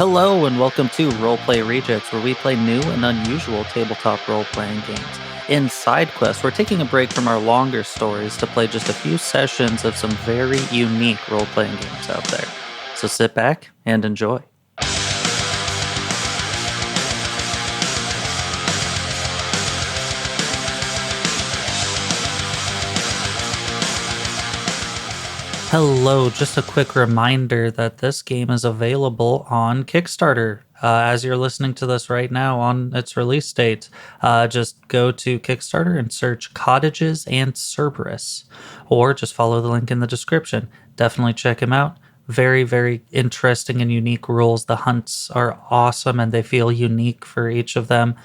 Hello and welcome to Roleplay Rejects, where we play new and unusual tabletop role-playing games. In Side Quest, we're taking a break from our longer stories to play just a few sessions of some very unique role-playing games out there. So sit back and enjoy. Hello, just a quick reminder that this game is available on Kickstarter. As you're listening to this right now on its release date, just go to Kickstarter and search Cottages and Cerberus, or just follow the link in the description. Definitely check him out. Very, very interesting and unique rules. The hunts are awesome and they feel unique for each of them.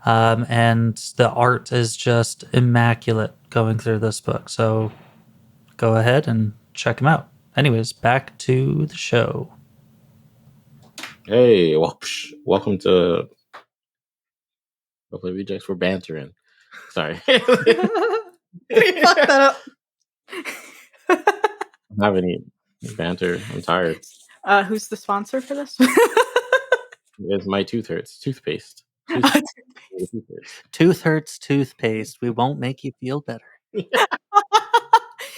And the art is just immaculate going through this book. So go ahead and check him out. Anyways, back to the show. Hey, welcome to Roleplay Rejects. We're bantering. Sorry. You fucked that up. I don't have any banter. I'm tired. Who's the sponsor for this? It's my tooth hurts. Toothpaste. Tooth hurts toothpaste. We won't make you feel better.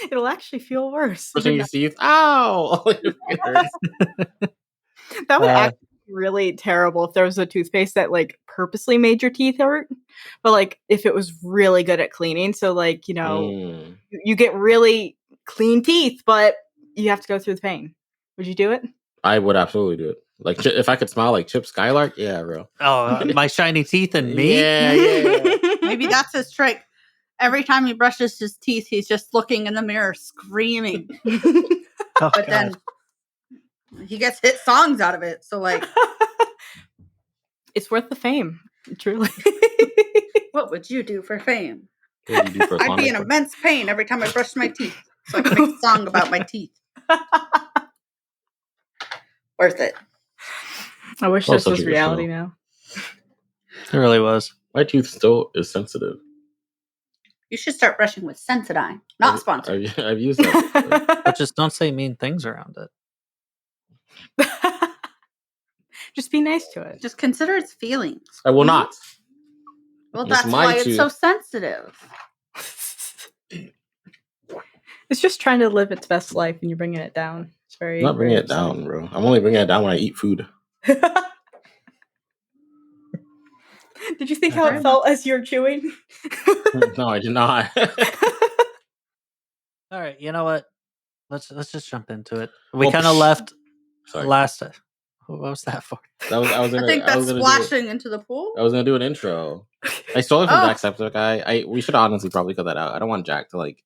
It'll actually feel worse. Pushing your teeth. Ow! It hurts. That would actually be really terrible if there was a toothpaste that like purposely made your teeth hurt. But like if it was really good at cleaning, so like you get really clean teeth, but you have to go through the pain. Would you do it? I would absolutely do it. Like if I could smile like Chip Skylark, yeah, bro. Oh, my shiny teeth and me? Yeah. Maybe that's his trick. Every time he brushes his teeth, he's just looking in the mirror, screaming. But then he gets hit songs out of it. So, like, it's worth the fame, truly. what would you do for fame? What would you do for I'd be in immense pain every time I brushed my teeth, so I can make a song about my teeth. Worth it. I wish this was reality now. It really was. My tooth still is sensitive. You should start brushing with Sensodyne. Not sponsored. I've used that. But just don't say mean things around it. Just be nice to it. Just consider its feelings. I will not. Well, that's why it's so sensitive. It's just trying to live its best life, and you're bringing it down. It's very. I'm not bringing it down, bro. I'm only bringing it down when I eat food. Did you think how it felt as you're chewing? No, I did not. All right, you know what? Let's just jump into it. We kind of left last. What was that for? I think that's splashing into the pool. I was gonna do an intro. I stole it from Jacksepticeye. We should honestly probably cut that out. I don't want Jack to like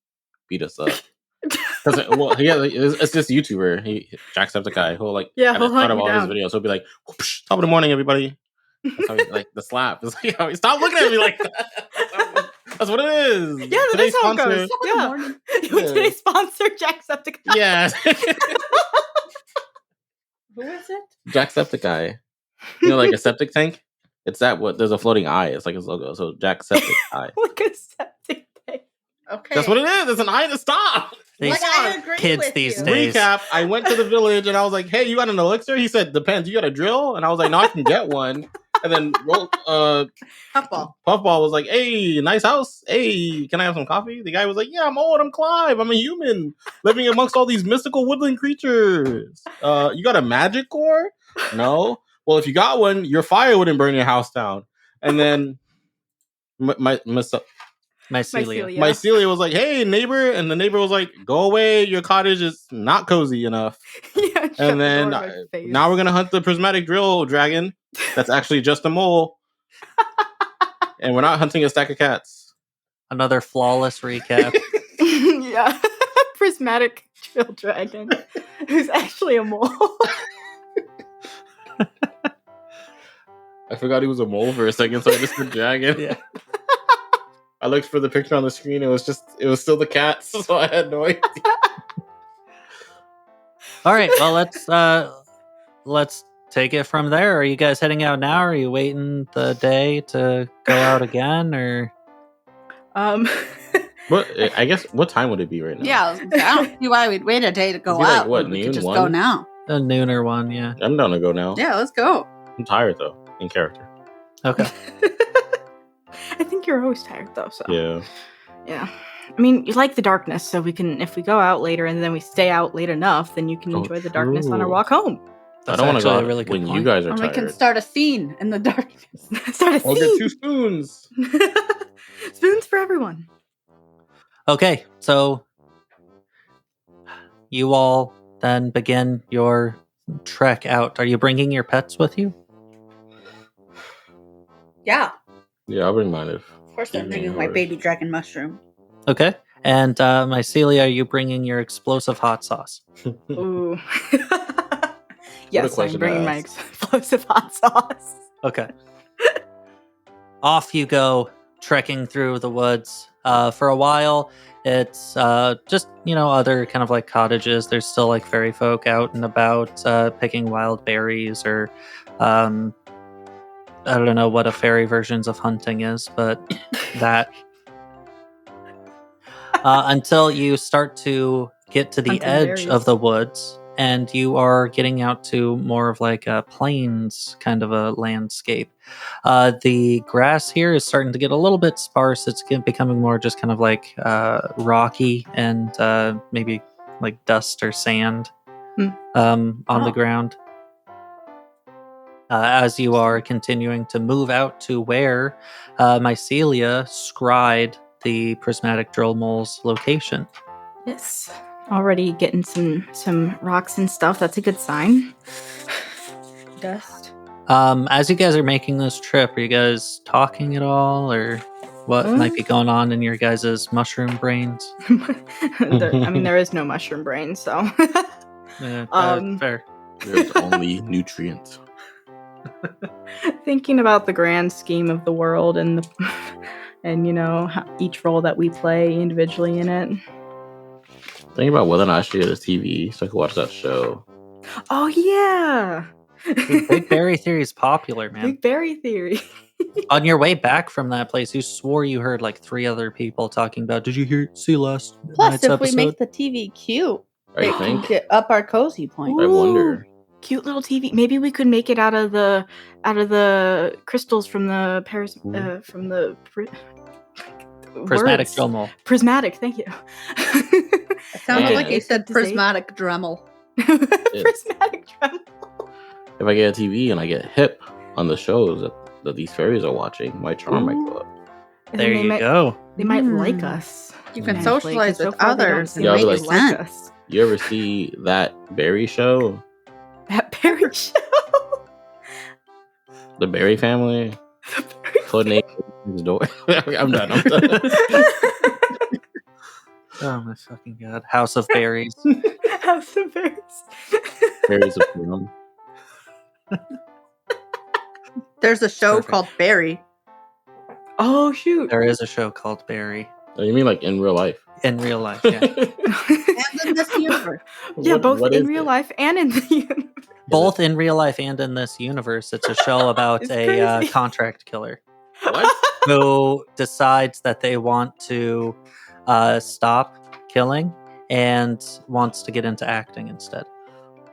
beat us up. It's this YouTuber, Jacksepticeye, who'll like at the start of all his videos, he'll be like, "Top of the morning, everybody." That's how like the slap. It's like, stop looking at me like that. That's what it is. Yeah, that's how it goes. Yeah. Today's sponsor, Jacksepticeye. Yeah. Who is it? Jacksepticeye. You know, like a septic tank? It's that what there's a floating eye. It's like his logo. So Jacksepticeye. Like a septic tank. Okay. That's what it is. It's an eye to stop. I agree kids with these you. days. Recap, I went to the village and I was like, hey, you got an elixir? He said, depends. You got a drill? And I was like, no, I can get one. And then Puffball was like, hey, nice house. Hey, can I have some coffee? The guy was like, yeah, I'm old. I'm Clive. I'm a human living amongst all these mystical woodland creatures. You got a magic core? No. Well, if you got one, your fire wouldn't burn your house down. And then Mycelia was like, hey, neighbor. And the neighbor was like, go away. Your cottage is not cozy enough. Yeah, and then now we're going to hunt the prismatic drill dragon. That's actually just a mole. And we're not hunting a stack of cats. Another flawless recap. Yeah. Prismatic drill dragon. Who's actually a mole. I forgot he was a mole for a second, so I just said dragon. Yeah. I looked for the picture on the screen. It was still the cats, so I had no idea. All right, well let's take it from there. Are you guys heading out now? Or are you waiting the day to go out again, or? What? I guess what time would it be right now? Yeah, I don't see why we'd wait a day to go out. Like, what, we noon? could just 1? go now. A nooner one, yeah. I'm down to go now. Yeah, let's go. I'm tired though, in character. Okay. I think you're always tired though, so. Yeah. Yeah. I mean, you like the darkness, so we can, if we go out later and then we stay out late enough, then you can enjoy the darkness on our true. walk home. I don't want to go actually out a really good when you point. guys are And we tired. can start a scene in the darkness. Start a Or get scene. 2 spoons. Spoons for everyone. Okay, so you all then begin your trek out. Are you bringing your pets with you? Yeah, Yeah, I'll bring mine if. of course I'm Give me bringing my yours. baby dragon mushroom. Okay. And Mycelia, are you bringing your explosive hot sauce? Ooh. Yes, I'm question to bringing my ask. explosive hot sauce. Okay. Off you go, trekking through the woods. For a while, it's just, other kind of like cottages. There's still like fairy folk out and about picking wild berries or I don't know what a fairy versions of hunting is, but that. Until you start to get to the Hunting edge berries. of the woods, and you are getting out to more of like a plains kind of a landscape. The grass here is starting to get a little bit sparse. It's becoming more just kind of like rocky and maybe like dust or sand on the ground. As you are continuing to move out to where Mycelia scried the prismatic drill mole's location. Yes. Already getting some rocks and stuff. That's a good sign. Dust. As you guys are making this trip, are you guys talking at all, or what might be going on in your guys' mushroom brains? There is no mushroom brain, so. Fair. There's only nutrients. Thinking about the grand scheme of the world and each role that we play individually in it. Think about whether or not I should get a TV so I can watch that show. Oh yeah. Big Berry Theory is popular, man. Big Berry Theory. On your way back from that place, you swore you heard like 3 other people talking about. Did you see last Plus, night's if episode? we make the TV cute, I it can think. get up our cozy point. I wonder. Cute little TV. Maybe we could make it out of the crystals from the Prismatic words. drill mole. Prismatic. Thank you. It sounds Yeah. like you said Good to say. prismatic Dremel. Prismatic drum. If I get a TV and I get hip on the shows that these fairies are watching, my charm might go up. And There then you go. They might Mm. like us. You can Eventually, socialize 'cause so with far they don't others seem and to make like sense. us. You ever see that Berry show? That Berry show. The Berry family? Codename Next Door. I'm done. Oh my fucking god. House of Berries. House of Berries. Berries of freedom. There's a show Perfect. called Barry. Oh shoot. There is a show called Berry. Oh, you mean like in real life? In real life, yeah. And in this universe. Yeah, What- both what in is real it? life and in the universe. Both in real life and in this universe. It's a show about It's a crazy. contract killer What? who decides that they want to stop killing and wants to get into acting instead.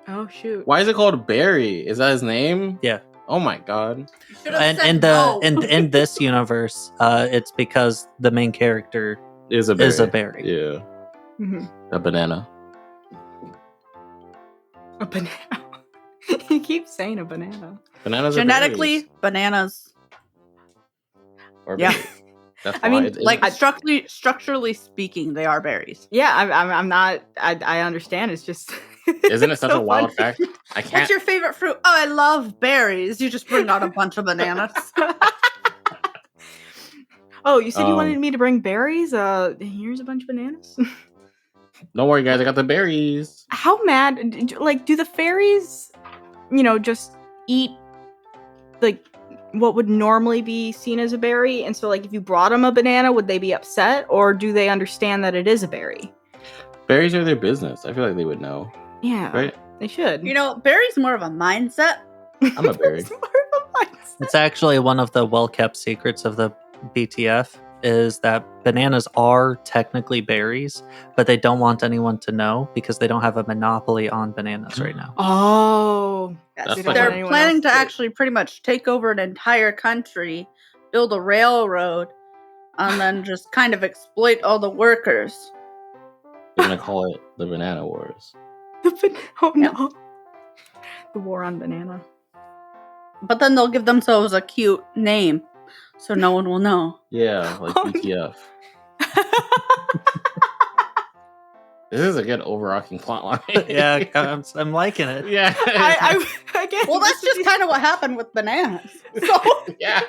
Oh shoot. Why is it called Barry? Is that his name? Yeah. Oh my god. You should have And said in no. in this universe, it's because the main character Is a berry. is a berry. Yeah. Mhm. A banana. A banana. You keep saying a banana. Bananas are Genetically, berries. bananas. Or Yeah. berries. That's I why mean, it's- Like structurally speaking, they are berries. Yeah, I'm not. I understand. It's just. isn't it such so a wild funny. fact? I can't. What's your favorite fruit? Oh, I love berries. You just bring out a bunch of bananas. Oh, you said you Um, wanted me to bring berries? Here's a bunch of bananas. Don't worry, guys. I got the berries. How mad? Do the fairies, just eat like what would normally be seen as a berry? And so, like, if you brought them a banana, would they be upset, or do they understand that it is a berry? Berries are their business. I feel like they would know, Yeah, right? they should. You know, berries more of a mindset. I'm a berry. It's more of a mindset. It's actually one of the well-kept secrets of the BTF is that bananas are technically berries, but they don't want anyone to know because they don't have a monopoly on bananas right now. Oh, That's they don't They're want anyone planning else to actually pretty much take over an entire country, build a railroad, and then just kind of exploit all the workers. They're gonna call it the Banana Wars. Oh no, the war on banana. But then they'll give themselves a cute name, so no one will know. Yeah, like Oh, BTF. This is a good overarching plot line. Yeah, I'm liking it. Yeah. Again, Well, that's just kind of what happened with bananas. So yeah.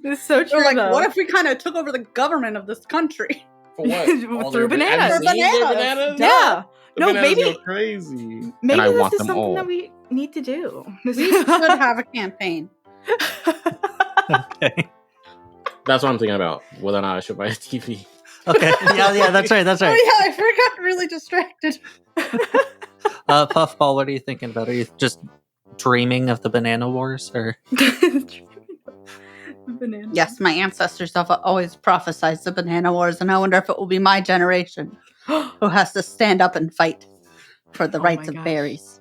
This is so true. they're like, though. what if we kind of took over the government of this country? For what? All Through their bananas. Have you seen their For bananas? Yeah. The No, bananas maybe go crazy. maybe and I this want is them something all. that we need to do. We should have a campaign. Okay. That's what I'm thinking about. Whether or not I should buy a TV. Okay. Yeah, that's right. That's Oh right. yeah, I forgot. Really distracted. Puffball, what are you thinking about? Are you just dreaming of the banana wars, or Banana. Yes, my ancestors have always prophesied the banana wars, and I wonder if it will be my generation who has to stand up and fight for the Oh rights my of gosh. berries.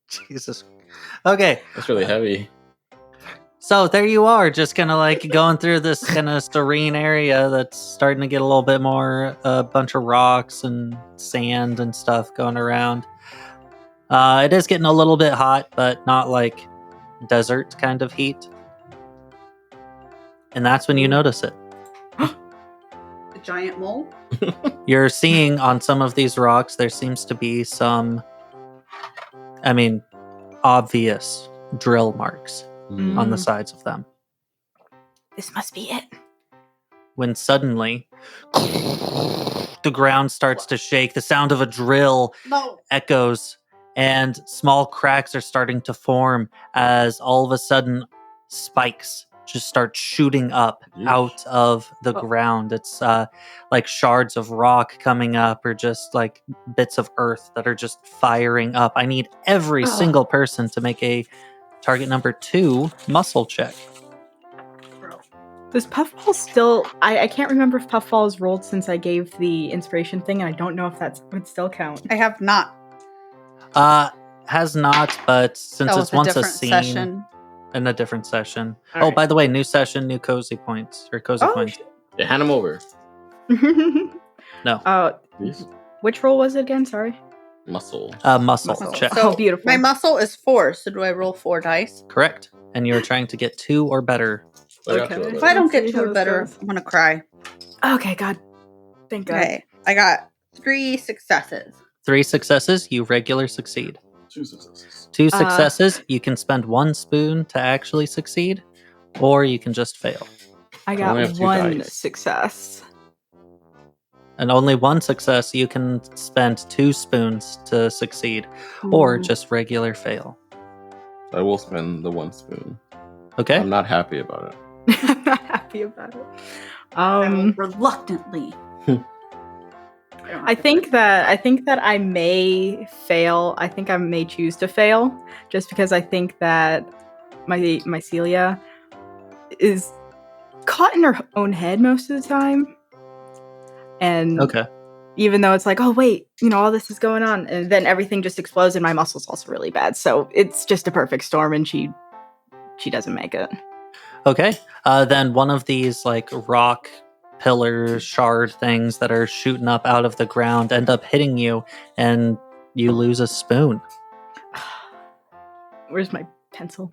Jesus? Okay. That's really heavy. So there you are, just kind of like going through this kind of serene area that's starting to get a little bit more a bunch of rocks and sand and stuff going around. It is getting a little bit hot, but not like desert kind of heat. And that's when you notice it. The giant mole? You're seeing on some of these rocks, there seems to be some, obvious drill marks on the sides of them. This must be it. When suddenly the ground starts to shake, the sound of a drill No. echoes, and small cracks are starting to form as all of a sudden spikes just start shooting up Yeesh. out of the Oh. ground. It's like shards of rock coming up, or just like bits of earth that are just firing up. I need every single person to make a target number 2 muscle check. Does Puffball still? I can't remember if Puffball is rolled since I gave the inspiration thing, and I don't know if that would still count. I have not. Has not, but since That it's was a once a different scene session. in a different session. All Oh, right. by the way, new session, new cozy points or cozy points. Yeah, hand them over. No. These Which roll was it again? Sorry. muscle. Muscle Muscle. check. Oh, beautiful. My muscle is 4, so do I roll 4 dice? Correct. And you're trying to get 2 or better. I got Okay. two of If those. I don't Let's get see 2 how or this better, goes. I'm gonna cry. Okay, God. Thank God. Okay, I got 3 successes. 3 successes, you regular succeed. 2 successes. 2 successes, you can spend 1 spoon to actually succeed, or you can just fail. I only got have 2 one dice. success. And only 1 success, you can spend 2 spoons to succeed, or Ooh. just regular fail. I will spend the 1 spoon. Okay? I'm not happy about it. I'm not happy about it. I will reluctantly. I think that I may fail. I think I may choose to fail, just because I think that my Celia is caught in her own head most of the time. And Okay. even though it's like, oh wait, all this is going on, and then everything just explodes, and my muscle's also really bad. So it's just a perfect storm, and she doesn't make it. Okay. Then one of these like rock pillar shard things that are shooting up out of the ground end up hitting you, and you lose a spoon. Where's my pencil?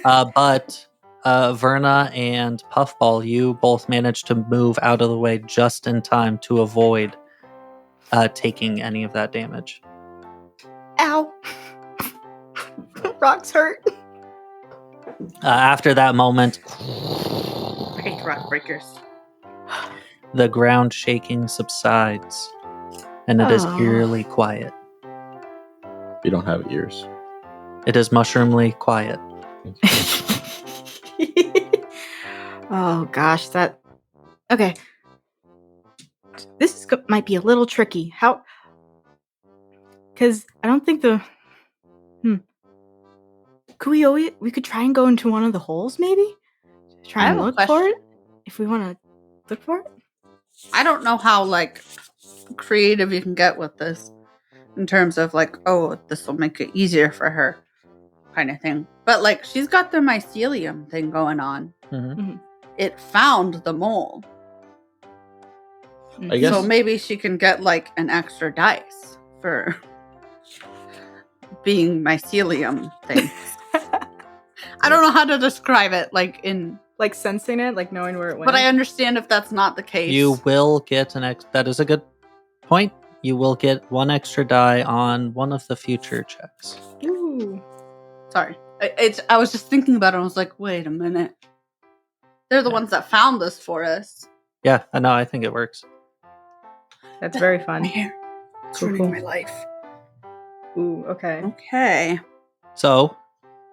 But Verna and Puffball, you both managed to move out of the way just in time to avoid taking any of that damage. Ow! Rocks hurt. After that moment, I hate rock breakers. the ground shaking subsides, and it is Aw. eerily quiet. You don't have ears. It is mushroomly quiet. Oh gosh, that. Okay. This might be a little tricky. How? Because I don't think the. Could we could try and go into one of the holes, maybe? Try and look for it? If we want to look for it? I don't know how, like, creative you can get with this in terms of, like, oh, this will make it easier for her kind of thing. But, like, she's got the mycelium thing going on. Mm-hmm. It found the mole. I guess So maybe she can get, like, an extra dice for being mycelium things. I don't know how to describe it, like, in... Like sensing it, like knowing where it went. But I understand if that's not the case. You will get that is a good point. You will get 1 extra die on one of the future checks. Ooh. Sorry. I was just thinking about it. I was like, wait a minute. They're the ones that found this for us. Yeah, I know. I think it works. That's very fun. It's ruining my life. Ooh, okay. Okay. So,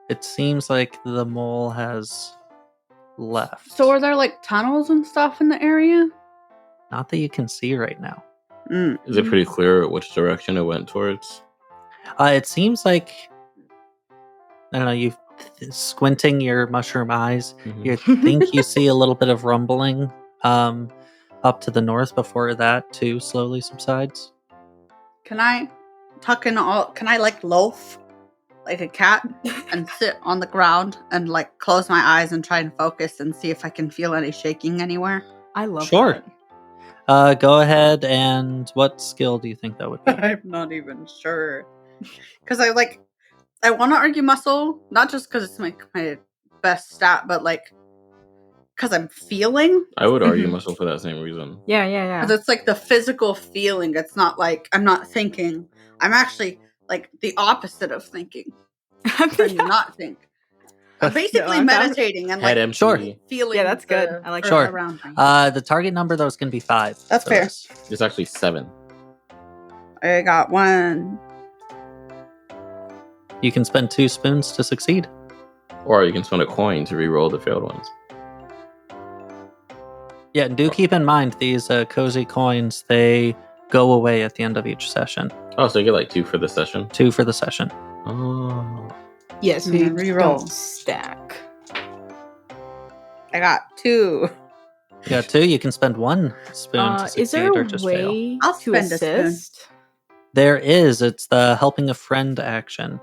it seems like the mole has left. So are there, like, tunnels and stuff in the area? Not that you can see right now. Is it pretty clear which direction it went towards? It seems like, I don't know, you squinting your mushroom eyes, you think you see a little bit of rumbling up to the north before that too slowly subsides. Can I like loaf like a cat and sit on the ground and like close my eyes and try and focus and see if I can feel any shaking anywhere? I love Sure. that. Go ahead, and what skill do you think that would be? I'm not even sure. Because I want to argue muscle, not just because it's my best stat, but like because I'm feeling. I would argue muscle for that same reason. Yeah. Because it's like the physical feeling. It's not like I'm not thinking. I'm actually like the opposite of thinking. When you not think. I'm basically meditating and like feeling. Yeah, that's good. I like sure. that. Around me. The target number though is going to be 5. That's fair. It's actually 7. I got 1. You can spend 2 spoons to succeed. Or you can spend a coin to re-roll the failed ones. Yeah, and do keep in mind these cozy coins, they go away at the end of each session. Oh, so you get like 2 for the session? 2 for the session. Oh. Yes, Yeah, so you don't stack. I got 2. You got 2, you can spend 1 spoon to succeed is there or just fail. I'll to spend assist? There is. It's the helping a friend action.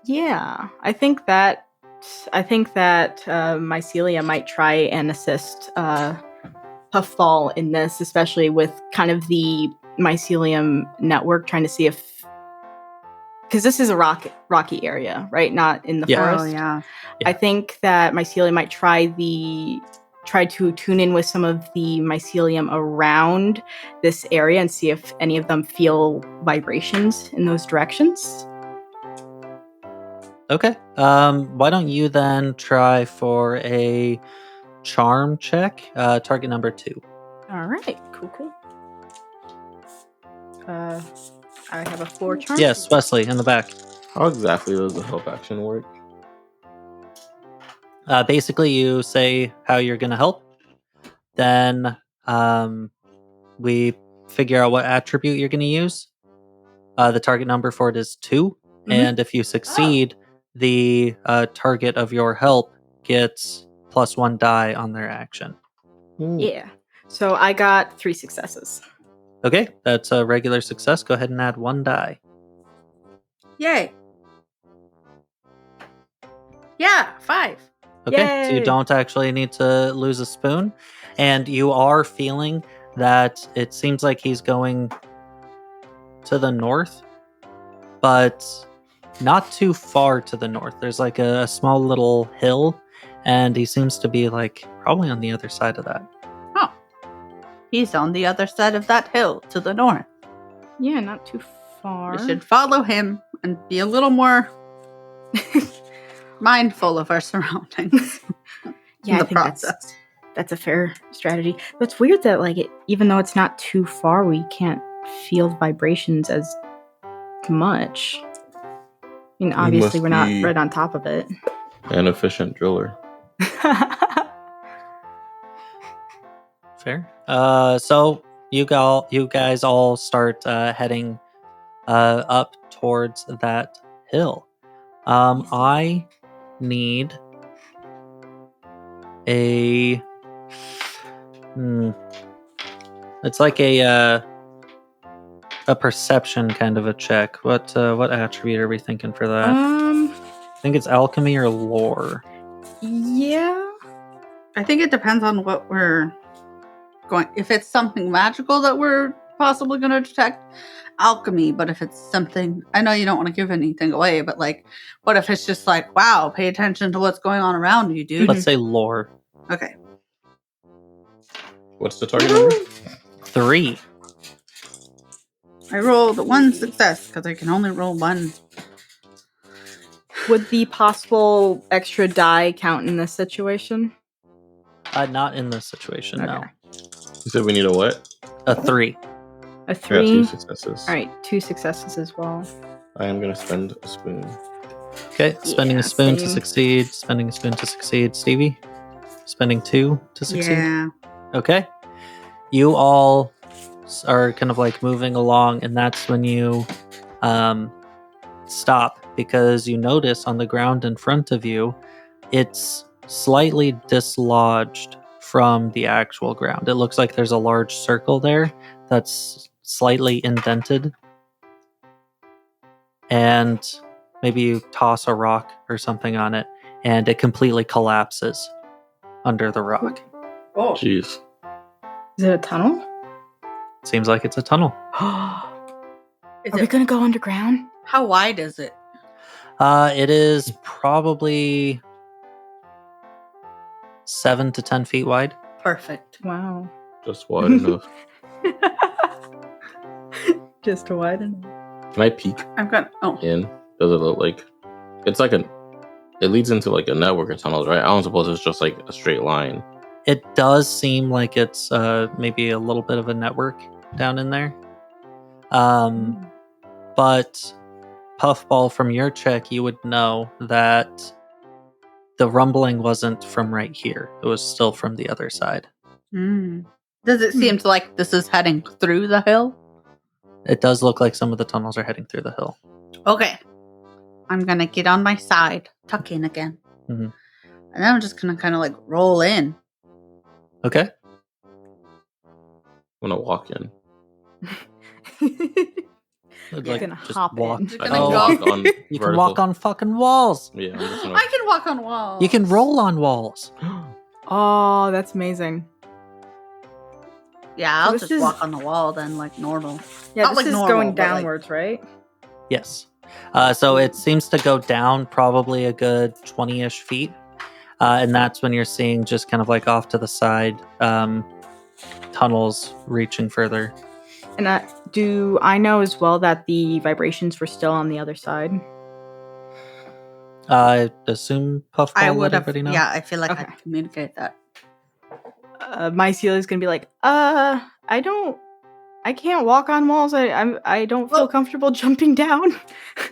Yeah, I think that Mycelia might try and assist Puffball in this, especially with kind of the mycelium network, trying to see if, because this is a rocky area, right? Not in the forest. Oh, yeah. I think that Mycelia might try to tune in with some of the mycelium around this area and see if any of them feel vibrations in those directions. Okay. Why don't you then try for a charm check, target number 2. All right, cool. I have a 4 charm. Yes, Wesley, in the back. How exactly does the help action work? Basically, you say how you're going to help. Then we figure out what attribute you're going to use. The target number for it is 2. Mm-hmm. And if you succeed, the target of your help gets +1 die on their action. Yeah. So I got 3 successes. Okay, that's a regular success. Go ahead and add 1 die. Yay. Yeah, 5. Okay, Yay! so you don't actually need to lose a spoon. And you are feeling that it seems like he's going to the north, but not too far to the north. There's like a small little hill, and he seems to be like probably on the other side of that. Oh. He's on the other side of that hill to the north. Yeah, not too far. We should follow him and be a little more mindful of our surroundings. Yeah, I think that's a fair strategy. But it's weird that even though it's not too far, we can't feel vibrations as much. I mean, obviously we're not right on top of it. An efficient driller. Fair. So you guys all start heading up towards that hill. I need a. It's like a perception kind of a check. What attribute are we thinking for that? I think it's alchemy or lore. Yeah. I think it depends on what we're going. If it's something magical that we're possibly going to detect, alchemy. But if it's something, I know you don't want to give anything away, but like, what if it's just like, wow, pay attention to what's going on around you, dude? Let's say lore. Okay. What's the target number? 3. I rolled 1 success because I can only roll 1. Would the possible extra die count in this situation? Not in this situation, no. Okay. You said we need a what? A 3. A I got 3. 2 successes. All right, 2 successes as well. I am going to spend a spoon. Okay, spending Yeah, a spoon to same. succeed. Spending a spoon to succeed. Stevie? Spending 2 to succeed? Yeah. Okay. You all are kind of like moving along, and that's when you stop because you notice on the ground in front of you, it's slightly dislodged from the actual ground. It looks like there's a large circle there that's slightly indented. And maybe you toss a rock or something on it, and it completely collapses under the rock. Oh. Jeez. Is it a tunnel? Seems like it's a tunnel. Are Is we it, gonna go underground? how wide is it? It is probably 7 to 10 feet wide. Perfect. Wow. Just wide enough. Just to widen it. Can I peek I've got. Oh. in? Does it look like... It's like it leads into like a network of tunnels, right? I don't suppose it's just like a straight line. It does seem like it's maybe a little bit of a network down in there. But Puffball, from your check, you would know that the rumbling wasn't from right here. It was still from the other side. Does it seem to like this is heading through the hill? It does look like some of the tunnels are heading through the hill. Okay. I'm going to get on my side, tuck in again. Mhm. And then I'm just going to kind of like roll in. Okay. I'm gonna walk in. You're gonna hop in. You're I gonna can go. walk on You can vertical. walk on fucking walls. Yeah, I'm just gonna... I can walk on walls. You can roll on walls. Oh, that's amazing. Yeah, I'll this just is- walk on the wall then, like normal. Yeah, Not this like is normal, going but, like- downwards, right? Yes. So it seems to go down probably a good 20-ish feet. And that's when you're seeing just kind of like off to the side tunnels reaching further. And do I know as well that the vibrations were still on the other side? I assume Puffball I let would have. everybody know. Yeah, I feel like Okay. I'd communicate that. Mycelia's gonna be like, I can't walk on walls. I don't feel Well- comfortable jumping down.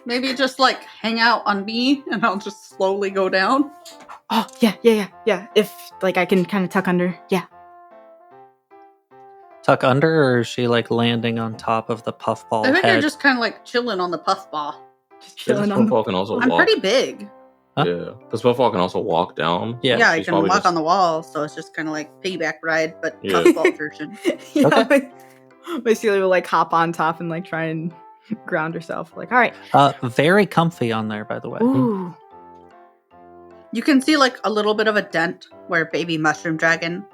Maybe just like hang out on me and I'll just slowly go down. Oh, yeah. If like I can kind of tuck under, yeah. Tuck under, or is she like landing on top of the Puffball I think head? you're just kind of like chilling on the puffball. Just Yeah, chilling this on. Puffball can also I'm walk. pretty big. Huh? Yeah, this Puffball can also walk down. Yeah. Yeah, I she's can probably walk just- on the wall, so it's just kind of like piggyback ride, but Yeah. puffball version. Yeah, Okay. Mycelia will like hop on top and like try and ground herself. Like, all right. Very comfy on there, by the way. Ooh. You can see like a little bit of a dent where baby mushroom dragon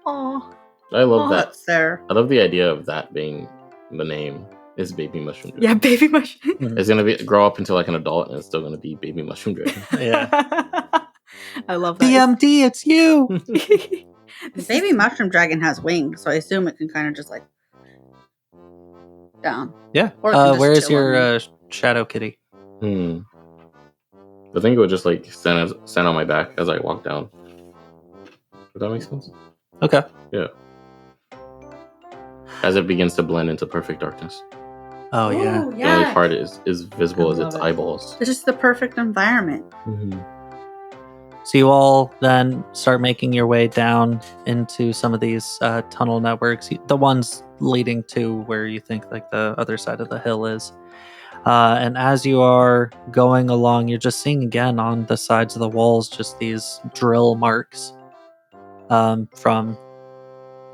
Oh. I love that. that's there. I love the idea of that being the name. Is Baby Mushroom Dragon. Yeah, baby mushroom. Mhm. It's gonna grow up into like an adult, and it's still gonna be Baby Mushroom Dragon. Yeah. I love that. DMD, it's you. This Baby is- mushroom dragon has wings, so I assume it can kind of just like down. Yeah. Or it can just Where is chill on your shadow kitty? I think it would just like stand on my back as I walk down. Does that make sense? Okay. As it begins to blend into perfect darkness. Oh yeah. Ooh, The only part is visible I as its love it. eyeballs. It's just the perfect environment. So you all then start making your way down into some of these tunnel networks, the ones leading to where you think like the other side of the hill is. And as you are going along, you're just seeing again on the sides of the walls just these drill marks from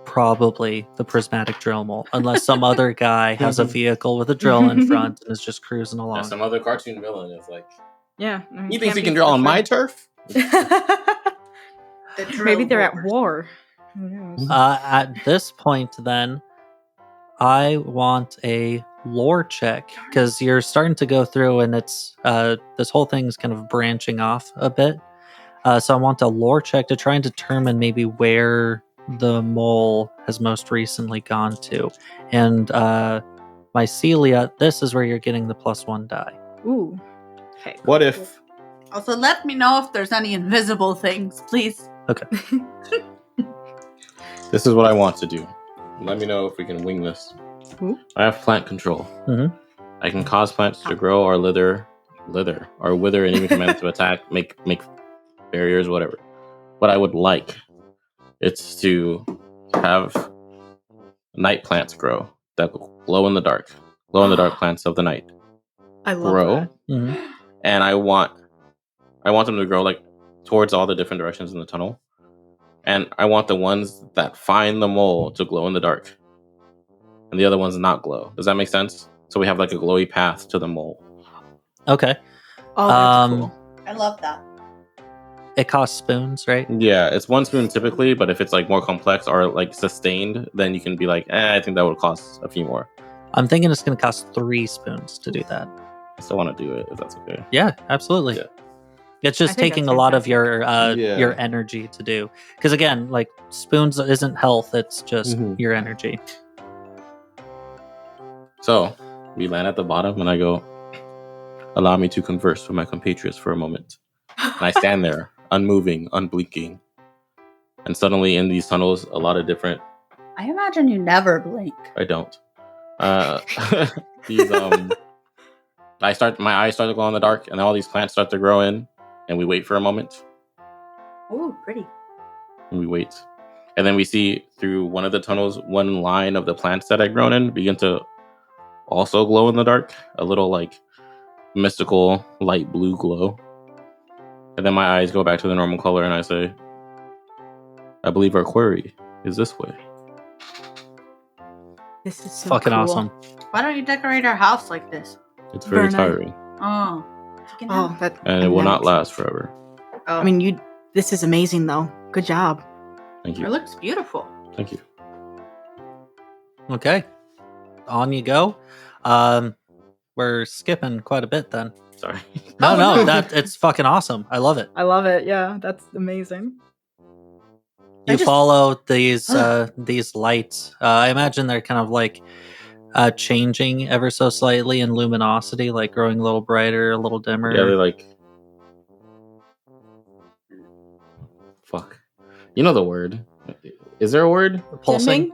probably the prismatic drill mole, unless some other guy has a vehicle with a drill in front and is just cruising along. Some other cartoon villain is like, Yeah. he thinks he can drill on my turf? Maybe they're at war. Who knows? At this point, then, I want a lore check, because you're starting to go through and it's this whole thing's kind of branching off a bit. So I want a lore check to try and determine maybe where the mole has most recently gone to. And Mycelia, this is where you're getting the +1 die. Ooh. Okay. What if... Also, let me know if there's any invisible things, please. Okay. This is what I want to do. Let me know if we can wing this. Ooh. I have plant control. Mhm. I can cause plants to grow or wither, and even command to attack, make barriers, whatever. What I would like, it's to have night plants grow that glow in the dark plants of the night I love grow, that. Mhm. and I want them to grow like towards all the different directions in the tunnel, and I want the ones that find the mole to glow in the dark, and the other ones not glow. Does that make sense? So we have like a glowy path to the mole. Okay. Oh, that's cool. I love that. It costs spoons, right? Yeah, it's 1 spoon typically, but if it's like more complex or like sustained, then you can be like, I think that would cost a few more. I'm thinking it's going to cost 3 spoons to do that. I still want to do it if that's okay. Yeah, absolutely. Yeah. It's I just think taking that's a lot of fantastic. your energy to do. Because again, like spoons isn't health; it's just your energy. So we land at the bottom, and I go, allow me to converse with my compatriots for a moment. And I stand there, unmoving, unblinking. And suddenly in these tunnels, a lot of different... I imagine you never blink. I don't. These my eyes start to glow in the dark, and all these plants start to grow in, and we wait for a moment, Ooh, pretty. and we wait. And then we see through one of the tunnels, one line of the plants that I've grown in begin to also glow in the dark, a little like mystical light blue glow. And then my eyes go back to the normal color, and I say, I believe our query is this way. This is so Fucking cool. awesome. Why don't you decorate our house like this? It's very Very nice. tiring, Oh. You can Oh, have- that. and it will not last forever. Oh. I mean, this is amazing, though. Good job. Thank it you. looks beautiful. Thank you. Okay, on you go. We're skipping quite a bit then. Sorry. No, it's fucking awesome. I love it. I love it. Yeah, that's amazing. You follow these lights. I imagine they're kind of like changing ever so slightly in luminosity, like growing a little brighter, a little dimmer. Yeah, they're like... Fuck. You know the word. Is there a word? Pulsing.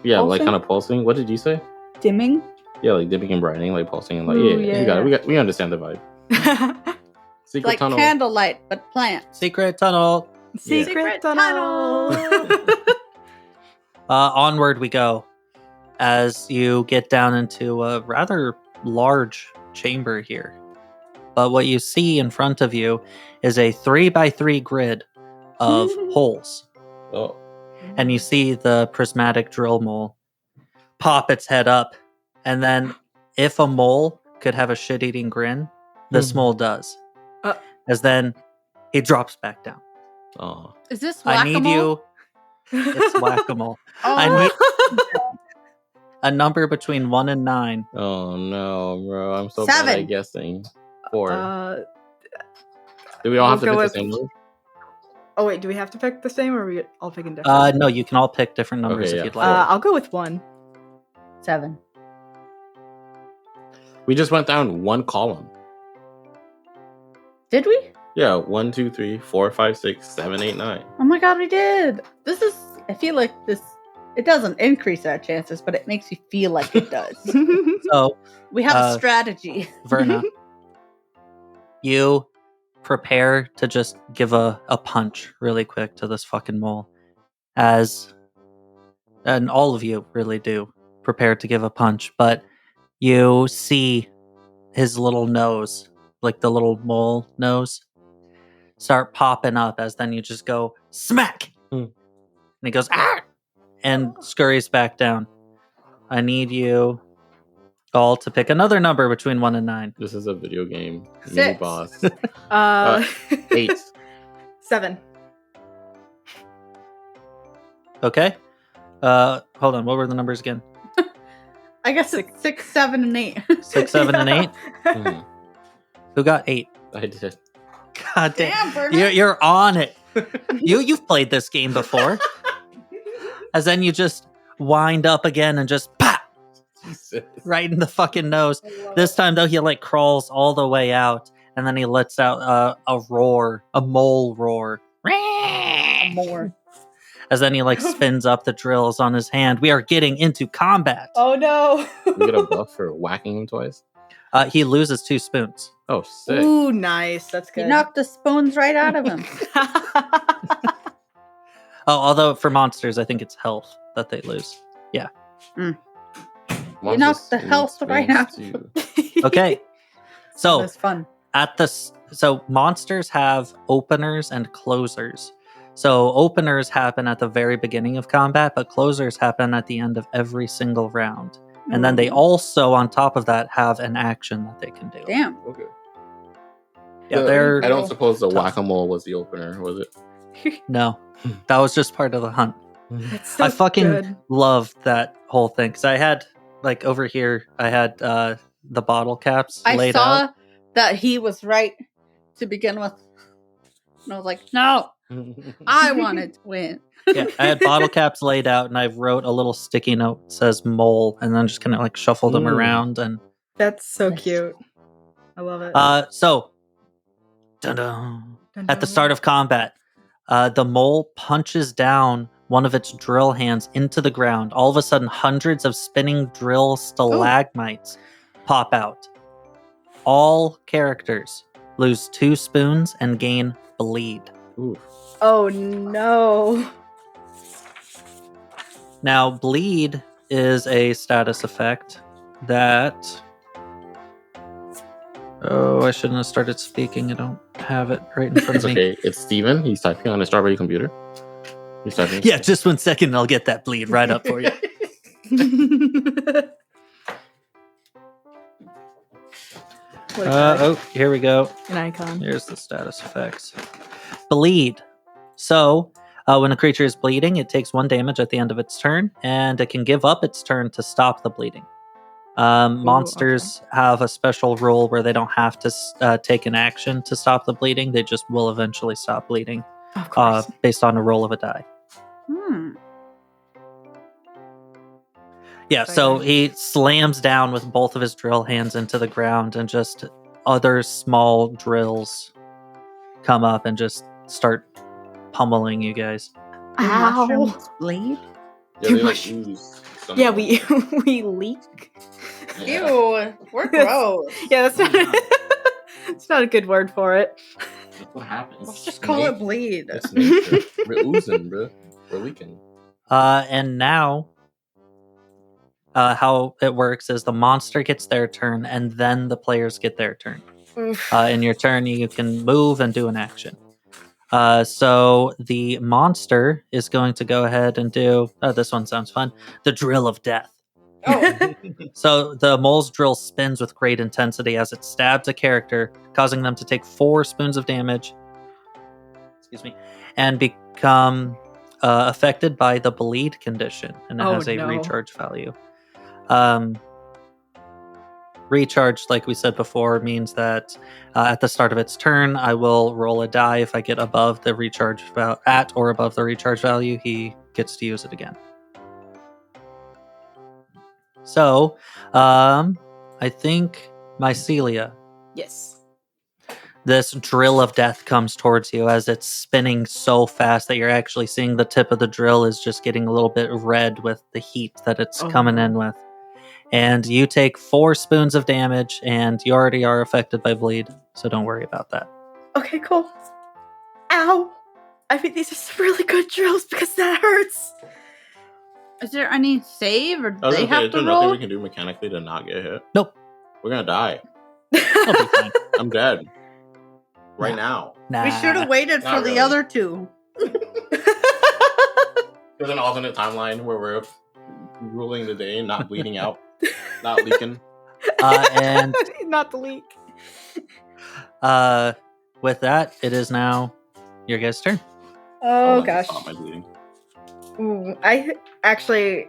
Yeah, like Pulsing? kind of pulsing. What did you say? Dimming. Yeah, like dimming and brightening, like pulsing and like, Ooh, yeah, yeah. you got it. We understand the vibe. Secret Like tunnel. candlelight, but plants. Secret tunnel. Secret tunnel. Onward we go as you get down into a rather large chamber here. But what you see in front of you is a 3x3 grid of holes. Oh, And you see the prismatic drill mole pop its head up. And then if a mole could have a shit-eating grin, this mole does. As then he drops back down. oh. Is this I whack-a-mole? need you. It's whack-a-mole. Oh. I need a number between 1 and 9. Oh no, bro! I'm so bad 7. at guessing. 4. Do we we'll all have to go pick the with- same word? Oh wait, do we have to pick the same, or are we all picking different? No, you can all pick different numbers Okay, if yeah. you'd like. I'll go with 1. 7. We just went down one column. Did we? Yeah, 1, 2, 3, 4, 5, 6, 7, 8, 9. Oh my god, we did. This is, I feel like this, it doesn't increase our chances, but it makes you feel like it does. So, We have a strategy. Verna, you prepare to just give a punch really quick to this fucking mole. And all of you really do prepare to give a punch, but you see his little nose, like the little mole nose, start popping up as then you just go smack. he goes, ah! And scurries back down. I need you all to pick another number between 1 and 9. This is a video game. Mini 6. boss. 8. 7. Okay. Hold on. What were the numbers again? I guess it's 6, 7, and 8. 6, 7, and 8. Mhm. Who got 8? I did. God damn. Damn, Bernard. You're on it. You've played this game before. As then you just wind up again and just pop Jesus. right in the fucking nose. This time though, he like crawls all the way out, and then he lets out a roar, a mole roar. More. As then he like spins up the drills on his hand. We are getting into combat. Oh no. You get a buff for whacking him twice? He loses 2 spoons. Oh, sick. Ooh, nice. That's He good. knocked the spoons right out of him. Oh, although for monsters, I think it's health that they lose. Yeah. You knocked the health right out. Okay. So That's fun. so monsters have openers and closers. So openers happen at the very beginning of combat, but closers happen at the end of every single round. And then they also, on top of that, have an action that they can do. Damn. Okay. Yeah, So, they're I don't suppose the tough. whack-a-mole was the opener, was it? no. That was just part of the hunt. That's so I fucking good. loved that whole thing because I had like over here, I had the bottle caps I laid saw out. that he was right to begin with. And I was like, no, I wanted to win. Yeah, I had bottle caps laid out, and I wrote a little sticky note that says "mole," and then just kind of like shuffled them Mm. around. And That's so cute. I love it. so, dun-dun. At the start of combat, the mole punches down one of its drill hands into the ground. All of a sudden, hundreds of spinning drill stalagmites pop out. All characters lose 2 spoons and gain bleed. Ooh. Oh no. Now, bleed is a status effect that... Oh, I shouldn't have started speaking. I don't have it right in front It's of me. okay. It's Steven. He's typing on a Strawberry computer. He's typing. Yeah, just 1 second and I'll get that bleed right up for you. Oh, here we go. An icon. Here's the status effects. Bleed. So, when a creature is bleeding, it takes 1 damage at the end of its turn, and it can give up its turn to stop the bleeding. Monsters have a special rule where they don't have to take an action to stop the bleeding. They just will eventually stop bleeding Of course. based on a roll of a die. Yeah, so he slams down with both of his drill hands into the ground, and just other small drills come up and just start pummeling you guys. Do Ow. mushrooms bleed? Yeah, Too they, like, much. ooze some- Yeah, we we leak. Yeah. Ew, we're gross. Yeah, that's not it's not a good word for it. That's what happens. Let's just call it bleed. It's nature. We're oozing, bro. We're leaking. And now, how it works is the monster gets their turn, and then the players get their turn. In your turn, you can move and do an action. So the monster is going to go ahead and do... Oh, this one sounds fun. The Drill of Death. Oh, So the mole's drill spins with great intensity as it stabs a character, causing them to take 4 spoons of damage. Excuse me. And become affected by the bleed condition. And it has a no. recharge value. Recharge, like we said before, means that at the start of its turn, I will roll a die. If I get above the recharge at or above the recharge value, he gets to use it again. So, I think Mycelia, Yes. this drill of death comes towards you as it's spinning so fast that you're actually seeing the tip of the drill is just getting a little bit red with the heat that it's coming in with. And you take 4 spoons of damage, and you already are affected by bleed, so don't worry about that. Okay, cool. Ow. I think these are some really good drills because that hurts. is there any save or do I was they gonna say, have is to there nothing we roll? can do mechanically to not get hit? Nope. We're gonna die. It'll be fine. I'm dead. Right Nah. now. Nah. We should have waited Not for the really. other 2. Feel There's an alternate timeline where we're ruling the day, not bleeding out, not leaking. And not the leak. with that, it is now your guys' turn. Oh I'll gosh. stop my bleeding. Ooh,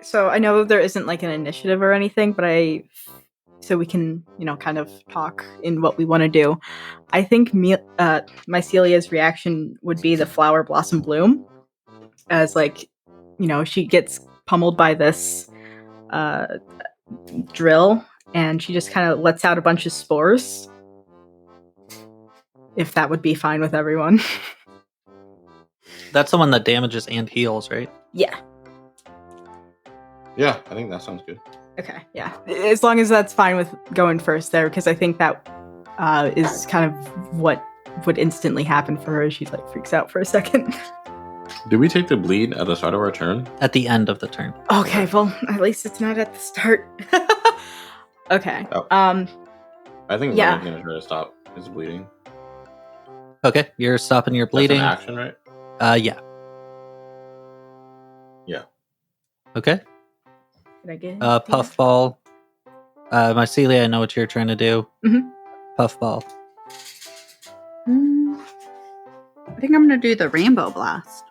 so I know there isn't like an initiative or anything, but so we can, kind of talk in what we want to do. I think Mycelia's reaction would be the flower blossom bloom, as like, she gets pummeled by this drill, and she just kind of lets out a bunch of spores. If that would be fine with everyone. That's the one that damages and heals, right? Yeah. Yeah, I think that sounds good. Okay, yeah. As long as that's fine with going first there, because I think that is kind of what would instantly happen for her. She like freaks out for a second. Do we take the bleed at the start of our turn? At the end of the turn. Okay, well, at least it's not at the start. Okay. Oh. I think Yeah. I'm gonna try to stop his bleeding. Okay, you're stopping your bleeding. That's an action, right? Yeah. Yeah. Okay. Did I get Puffball. Mycelia, I know what you're trying to do. Mhm. Puffball. I think I'm gonna do the rainbow blast.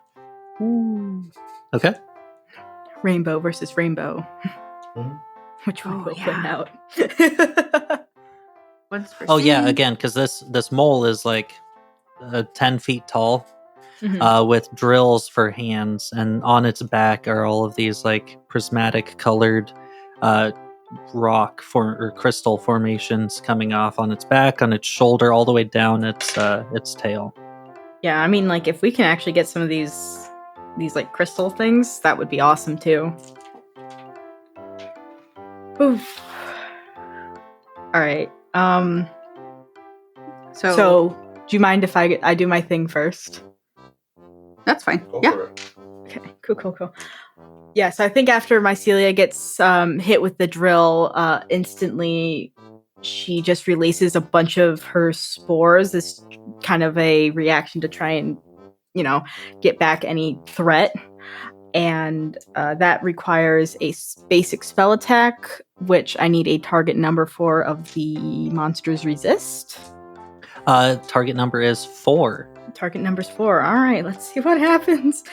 Ooh. Okay. Rainbow versus rainbow. Mhm. Which one will win yeah. out? One's for Oh yeah, singing. again, because this mole is like 10 feet tall, Mhm. with drills for hands, and on its back are all of these like prismatic colored rock or crystal formations coming off on its back, on its shoulder, all the way down its tail. Yeah, I mean, like, if we can actually get some of these like crystal things, that would be awesome too. Oof. All right. So, do you mind if I do my thing first? That's fine. Go Yeah. for it. Okay, cool. Yeah, so I think after Mycelia gets hit with the drill, instantly she just releases a bunch of her spores. This kind of a reaction to try and, get back any threat. And that requires a basic spell attack, which I need a target number for of the monster's resist. Target number is 4. Target number's 4. All right, let's see what happens.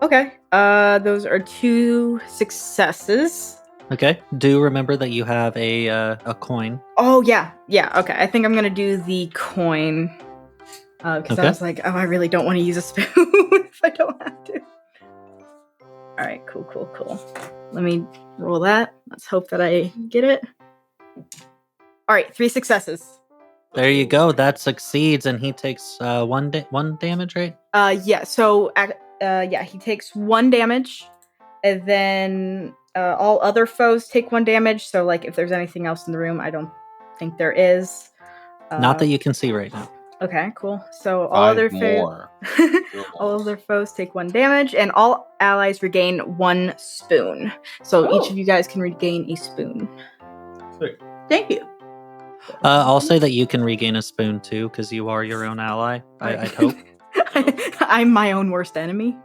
Okay, those are 2 successes. Okay. Do remember that you have a coin. Oh, yeah, okay. I think I'm gonna do the coin. Because I Okay. was like, I really don't want to use a spoon if I don't have to. All right, cool. Let me roll that. Let's hope that I get it. All right, 3 successes. There you go. That succeeds, and he takes one damage, right? Yeah. So, he takes 1 damage, and then all other foes take 1 damage. So, like, if there's anything else in the room, I don't think there is. Not that you can see right now. Okay, cool. So all 5 other more. all other foes take 1 damage, and all allies regain 1 spoon. So each of you guys can regain a spoon. Sick. Thank you. I'll say that you can regain a spoon too, because you are your own ally. I'd hope. I'm my own worst enemy.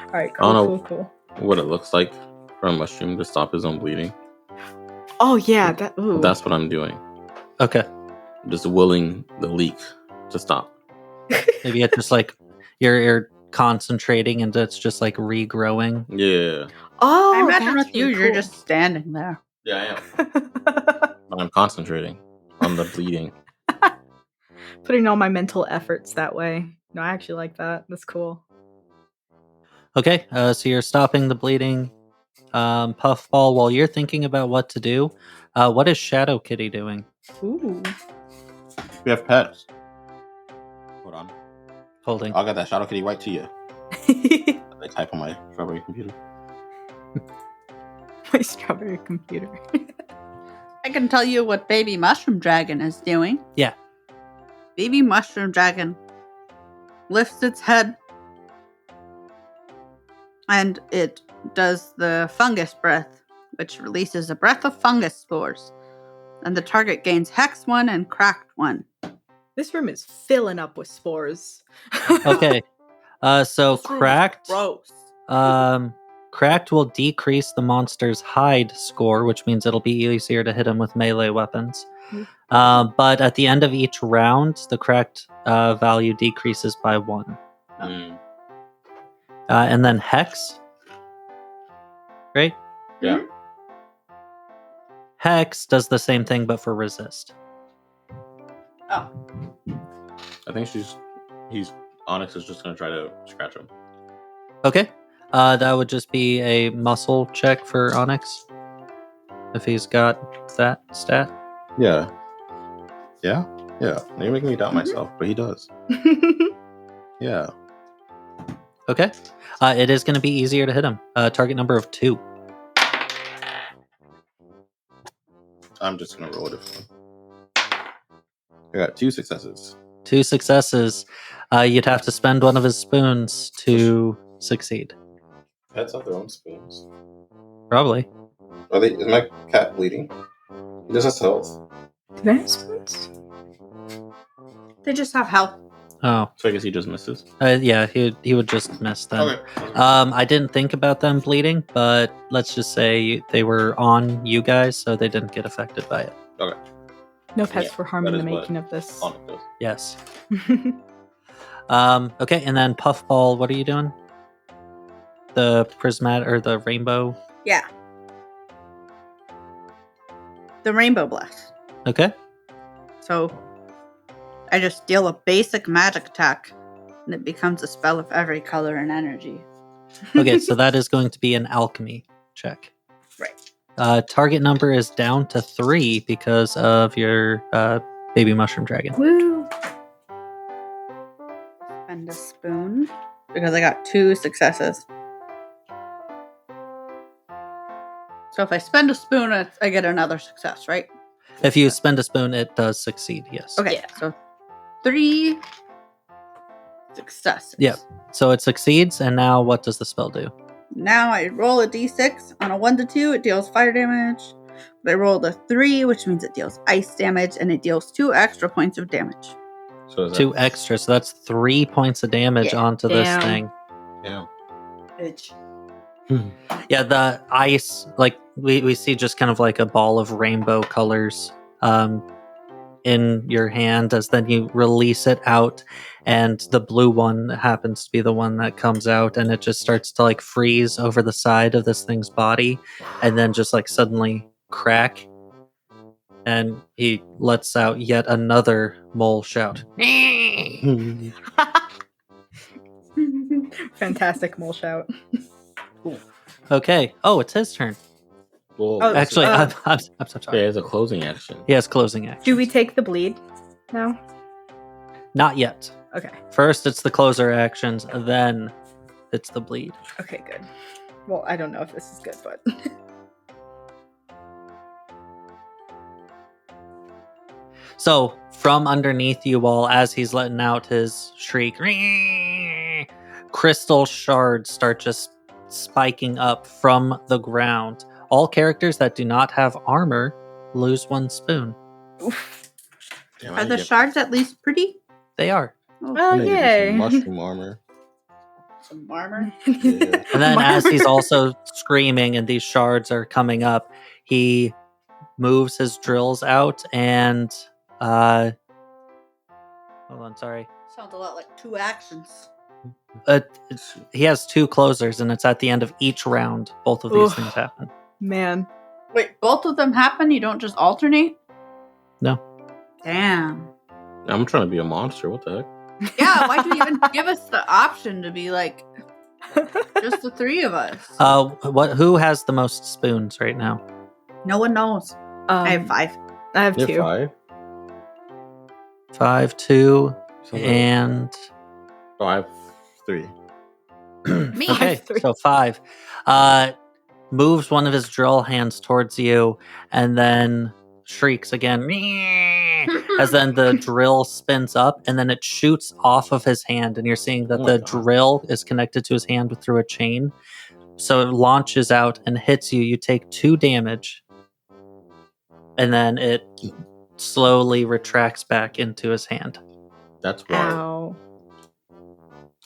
All right, I don't know cool. what it looks like for a mushroom to stop his own bleeding. Oh yeah, ooh. That's what I'm doing. Okay. I'm just willing the leak to stop. Maybe it's just like you're concentrating and it's just like regrowing. Yeah. Oh, I imagine that's with you, really you're cool. just standing there. Yeah, I am. But I'm concentrating on the bleeding. Putting all my mental efforts that way. No, I actually like that. That's cool. Okay, so you're stopping the bleeding. Puffball, while you're thinking about what to do, what is Shadow Kitty doing? Ooh. We have pets. Hold on. Holding. I'll get that Shadow Kitty right to you. I type on my strawberry computer. My strawberry computer. I can tell you what Baby Mushroom Dragon is doing. Yeah. Baby Mushroom Dragon lifts its head and it does the fungus breath, which releases a breath of fungus spores. And the target gains Hex 1 and Cracked 1. This room is filling up with spores. Okay. So This room is cracked. Gross. Cracked will decrease the monster's hide score, which means it'll be easier to hit him with melee weapons. But at the end of each round, the cracked value decreases by 1. And then Hex. Right? Yeah. Hex does the same thing, but for resist. Oh. I think Onyx is just gonna try to scratch him. Okay. That would just be a muscle check for Onyx. If he's got that stat. Yeah. Yeah? Yeah. You're making me doubt myself, but he does. Yeah. Okay. It is going to be easier to hit him. Target number of 2. I'm just gonna roll a different one. I got 2 successes. 2 successes. You'd have to spend one of his spoons to succeed. Pets have their own spoons. Probably. Is my cat bleeding? He just has health. Do they have spoons? They just have health. Oh. So I guess he just misses. Yeah, he would just miss them. Okay. I didn't think about them bleeding, but let's just say they were on you guys, so they didn't get affected by it. Okay. No pets Yeah, were harmed in that the is what making of this. Onyx does. Yes. Okay, and then Puffball, what are you doing? The prismatic or the rainbow? Yeah. The Rainbow Blast. Okay. So I just deal a basic magic attack, and it becomes a spell of every color and energy. Okay, so that is going to be an alchemy check. Right. Target number is down to 3 because of your baby mushroom dragon. Woo! Spend a spoon because I got 2 successes. So if I spend a spoon, I get another success, right? If you spend a spoon, it does succeed, yes. Okay, so 3 successes. Yep. So it succeeds, and now what does the spell do? Now I roll a d6. On a 1 to 2, it deals fire damage. But I rolled a 3, which means it deals ice damage, and it deals 2 extra points of damage. So is that 2 extra, so that's 3 points of damage Yeah. onto this Damn. thing. Yeah. Bitch. Yeah, the ice, like, we see just kind of like a ball of rainbow colors in your hand as then you release it out, and the blue one happens to be the one that comes out, and it just starts to like freeze over the side of this thing's body and then just like suddenly crack, and he lets out yet another mole shout. Fantastic mole shout. Okay. Oh, it's his turn. Well, Oh, Actually, I'm so yeah, sorry. it's a closing action. He has closing action. Do we take the bleed now? Not yet. Okay. First, it's the closer actions, then it's the bleed. Okay, good. Well, I don't know if this is good, but So, from underneath you all, as he's letting out his shriek, crystal shards start just spiking up from the ground. All characters that do not have armor lose 1 spoon. Damn, Are the shards at least pretty? They are. oh I need to do some yay! mushroom armor. Some armor? Yeah. And then as he's also screaming and these shards are coming up, he moves his drills out and hold on, sorry. Sounds a lot like 2 actions. He has 2 closers, and it's at the end of each round. Both of these Oof. things happen. Man, Wait, both of them happen? You don't just alternate? No. Damn. I'm trying to be a monster. What the heck? Yeah, why'd you even give us the option to be like just the 3 of us? Who has the most spoons right now? No one knows. I have 5. I have You 2. have 5? 5, 2, Something- and Oh, I have 3. Me. okay, 3. so 5. Moves one of his drill hands towards you, and then shrieks again. As then the drill spins up, and then it shoots off of his hand, and you're seeing that Oh my the God. drill is connected to his hand through a chain. So it launches out and hits you. You take 2 damage, and then it slowly retracts back into his hand. That's wild. Ow.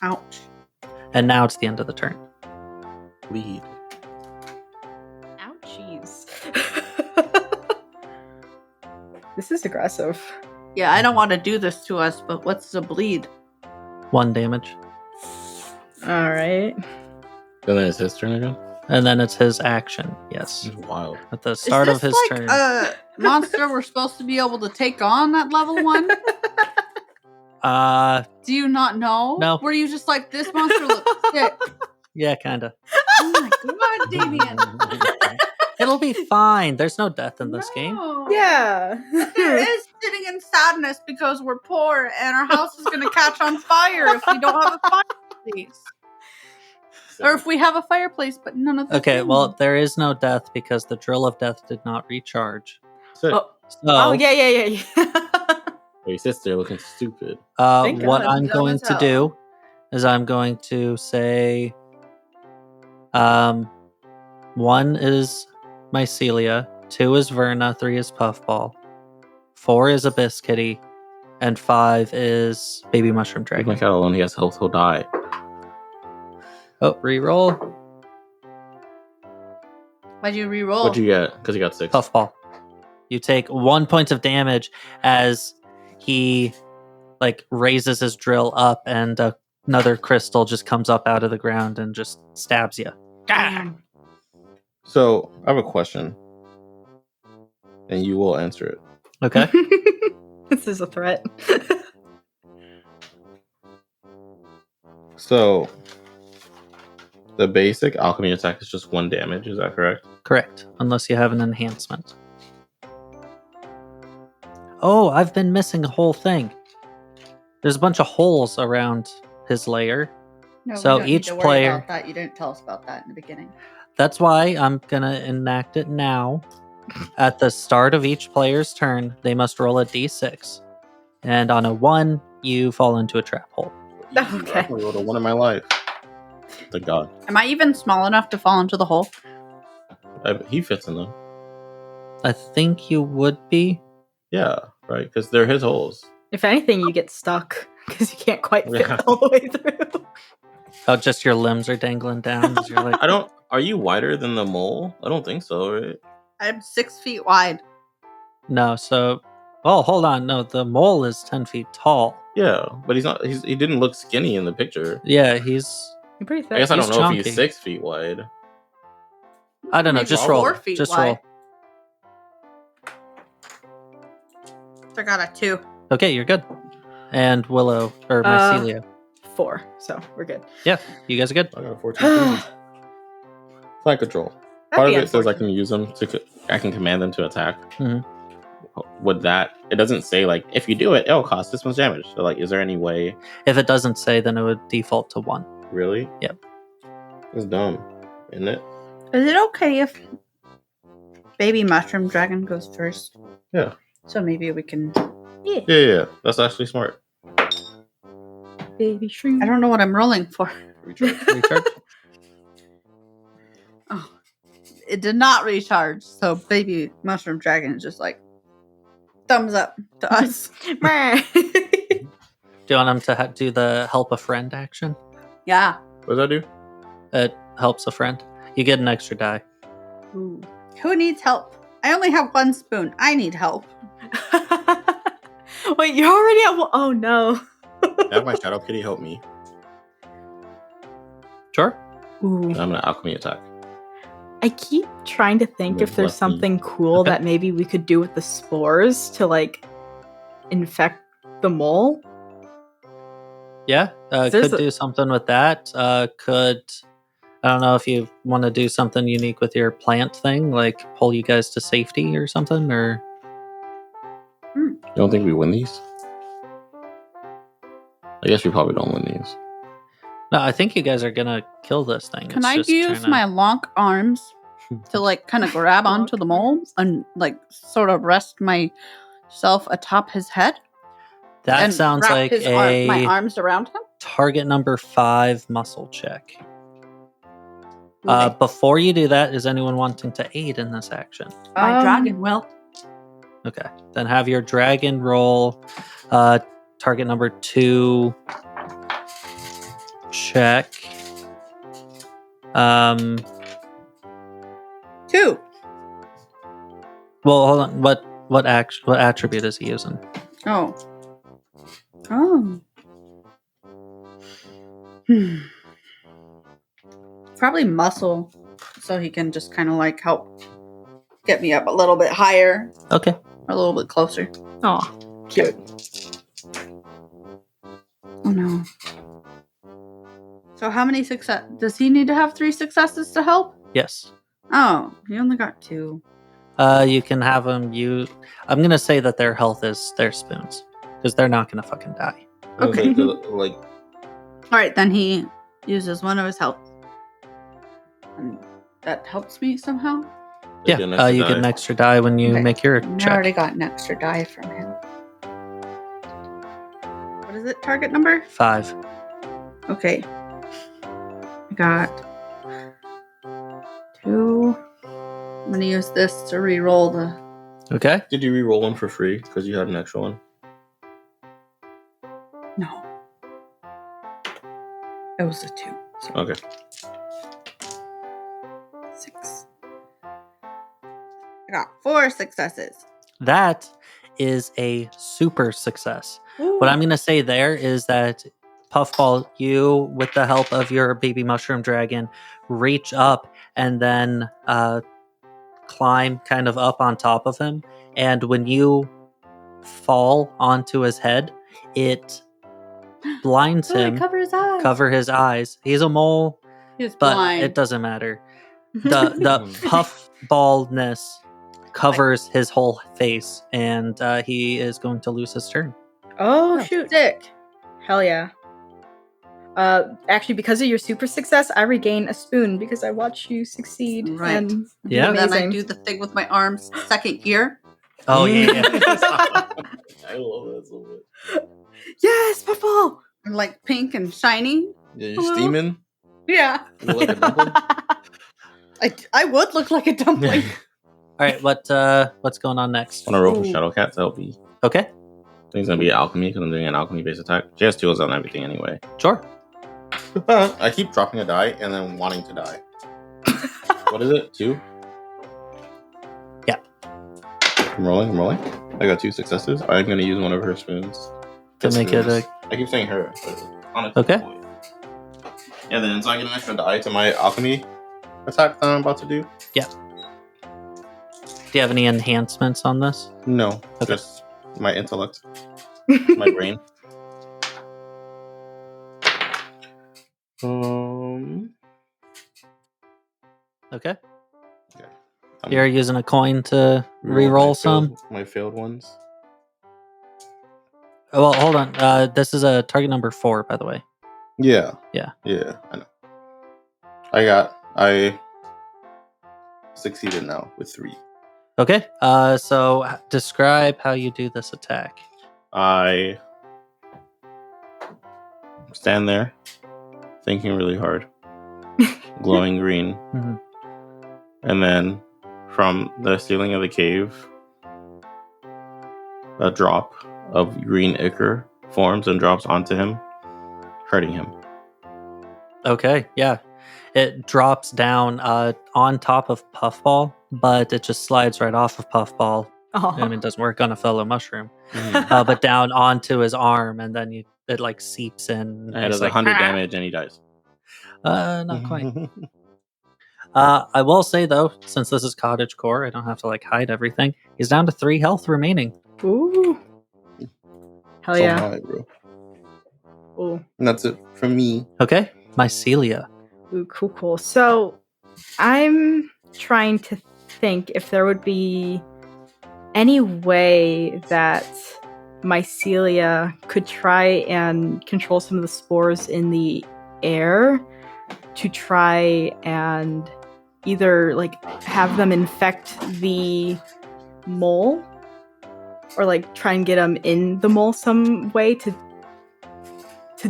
Ouch. And now it's the end of the turn. Bleed. Ouchies. This is aggressive. Yeah, I don't want to do this to us, but what's the bleed? 1 damage. All right. And then it's his turn again? And then it's his action. Yes. It's wild. At the start Is of this his like turn. a monster we're supposed to be able to take on at level 1? Do you not know? No. Were you just like, this monster looks sick? Yeah, kind of. Oh my god, Damien. It'll be fine. There's no death in this game. No. Yeah. There is sitting in sadness because we're poor and our house is going to catch on fire if we don't have a fireplace. Or if we have a fireplace, but none of the Okay, things. well, there is no death because the Drill of Death did not recharge. Sick. Oh, So, oh yeah. He sits there looking stupid. Thank what God. I'm Dumb going as to hell. do is I'm going to say 1 is Mycelia, 2 is Verna, 3 is Puffball, 4 is Abyss Kitty, and 5 is Baby Mushroom Leave Dragon. my cat alone. He has health. He'll die. Oh, reroll. Why'd you re-roll? What'd you get? Because he got 6. Puffball. You take 1 point of damage as he raises his drill up and another crystal just comes up out of the ground and just stabs you. Damn. So, I have a question. And you will answer it. Okay. This is a threat. So, the basic alchemy attack is just 1 damage. Is that correct? Correct. Unless you have an enhancement. Oh, I've been missing a whole thing. There's a bunch of holes around his lair. No, So we don't need each to worry player- about that. You didn't tell us about that in the beginning. That's why I'm going to enact it now. At the start of each player's turn, they must roll a d6. And on a 1, you fall into a trap hole. Okay. I rolled a 1 in my life. Thank God. Am I even small enough to fall into the hole? He fits in them. I think you would be. Yeah, right? Because they're his holes. If anything, you get stuck because you can't quite fit Yeah. all the way through. Oh, just your limbs are dangling down. 'Cause you're like, I don't. Are you wider than the mole? I don't think so, right? I'm 6 feet wide. no, so... Oh, hold on. No, the mole is 10 feet tall. Yeah, but he's not. He didn't look skinny in the picture. Yeah, he's... You're pretty thick. I guess I don't He's know chunky. if he's 6 feet wide. I don't know. Maybe Just 4 roll. feet Just wide. roll. I got a 2. Okay, you're good. And Willow, or Uh, Mycelia. 4, so we're good. Yeah, you guys are good. I got a 14. Flight control. Part of That'd it be says I can use them to. I can command them to attack. Mhm. Would that? It doesn't say like if you do it, it'll cost this much damage. So like, is there any way? If it doesn't say, then it would default to 1. Really? Yep. It's dumb, isn't it? Is it okay if Baby Mushroom Dragon goes first? Yeah. So maybe we can... Yeah. That's actually smart. Baby shrimp. I don't know what I'm rolling for. Recharge. Recharge? Oh, it did not recharge. So Baby Mushroom Dragon is just like, thumbs up to us. Meh. Do you want him to do the help a friend action? Yeah. What does that do? It helps a friend. You get an extra die. Ooh. Who needs help? I only have 1 spoon. I need help. Wait, you're already at one. Oh no. Have my shadow kitty help me. Sure. Ooh. I'm gonna alchemy attack. I keep trying to think if there's Lucky. something cool Okay. that maybe we could do with the spores to infect the mole. Yeah, There's could a- do something with that. I don't know if you want to do something unique with your plant thing, like pull you guys to safety or something, or... You don't think we win these? I guess we probably don't win these. No, I think you guys are gonna kill this thing. Can It's I just use trying to- my long arms to kind of grab onto the mole and sort of rest myself atop his head? That and sounds wrap like my a arms around him? target number 5 muscle check. Okay. Before you do that, is anyone wanting to aid in this action? My dragon will. Okay, then have your dragon roll target number 2 check. 2. Well, hold on. What attribute is he using? Oh. Probably muscle, so he can just kind of like help get me up a little bit higher, Okay. a little bit closer. Oh, cute. Oh no. So how many success does he need to have? 3 successes to help? Yes. Oh, he only got 2. You can have them I'm gonna say that their health is their spoons, because they're not gonna fucking die. Okay. Like, All right, then he uses one of his health, and that helps me somehow. Yeah. You get an extra die when you Okay. make your I check. already got an extra die from him. What is it? Target number? 5. Okay. I got 2. I'm gonna use this to re-roll the. Okay. did you re-roll one for free because you had an extra one? No. It was a 2. So Okay. 6. I got 4 successes. That is a super success. What I'm going to say there is that Puffball, you, with the help of your baby mushroom dragon, reach up and then climb kind of up on top of him. And when you fall onto his head, it blinds him. Cover his eyes. Cover his eyes. He's a mole, He's but blind. it doesn't matter. The puffballness covers his whole face, and he is going to lose his turn. Oh, shoot. Sick. Hell yeah. Actually, because of your super success, I regain a spoon because I watch you succeed. Right. And do Yeah. And then I amazing. do the thing with my arms, second gear. Oh yeah. I love that so much. Yes, Puffball! I'm like pink and shiny. Yeah, you're steaming. Yeah. You look like a dumpling. I would look like a dumpling. All right, what's going on next? I'm gonna roll for Shadowcat to help me. Okay, I think it's gonna be alchemy because I'm doing an alchemy based attack. She has tools on everything anyway. sure. I keep dropping a die and then wanting to die. What is it? 2? Yeah. I'm rolling. I got 2 successes. I'm gonna use one of her spoons. To Yes, make it spoons. I keep saying her. But honestly, Okay. boy. And then so I get an extra die to my alchemy attack that I'm about to do. Yeah. Do you have any enhancements on this? No, Okay. just my intellect, my brain. Okay. Okay. You're using a coin to re-roll some? My failed ones. Well, hold on. This is a target number 4, by the way. Yeah. Yeah. Yeah, I know. I succeeded now with 3. Okay. So describe how you do this attack. I stand there, thinking really hard, glowing green, Mhm. and then from the ceiling of the cave, a drop of green ichor forms and drops onto him, hurting him. Okay, yeah. It drops down on top of Puffball, but it just slides right off of Puffball. Oh. I mean, it doesn't work on a fellow mushroom. Mhm. But down onto his arm, and then it like seeps in. It It's does like, 100 damage and he dies. Not quite. I will say though, since this is cottage core, I don't have to like hide everything. He's down to 3 health remaining. Ooh. Hell So yeah. high, bro. Ooh. And that's it from me. Okay, Mycelia. Ooh, cool. So, I'm trying to think if there would be any way that Mycelia could try and control some of the spores in the air to try and either like have them infect the mole or like try and get them in the mole some way to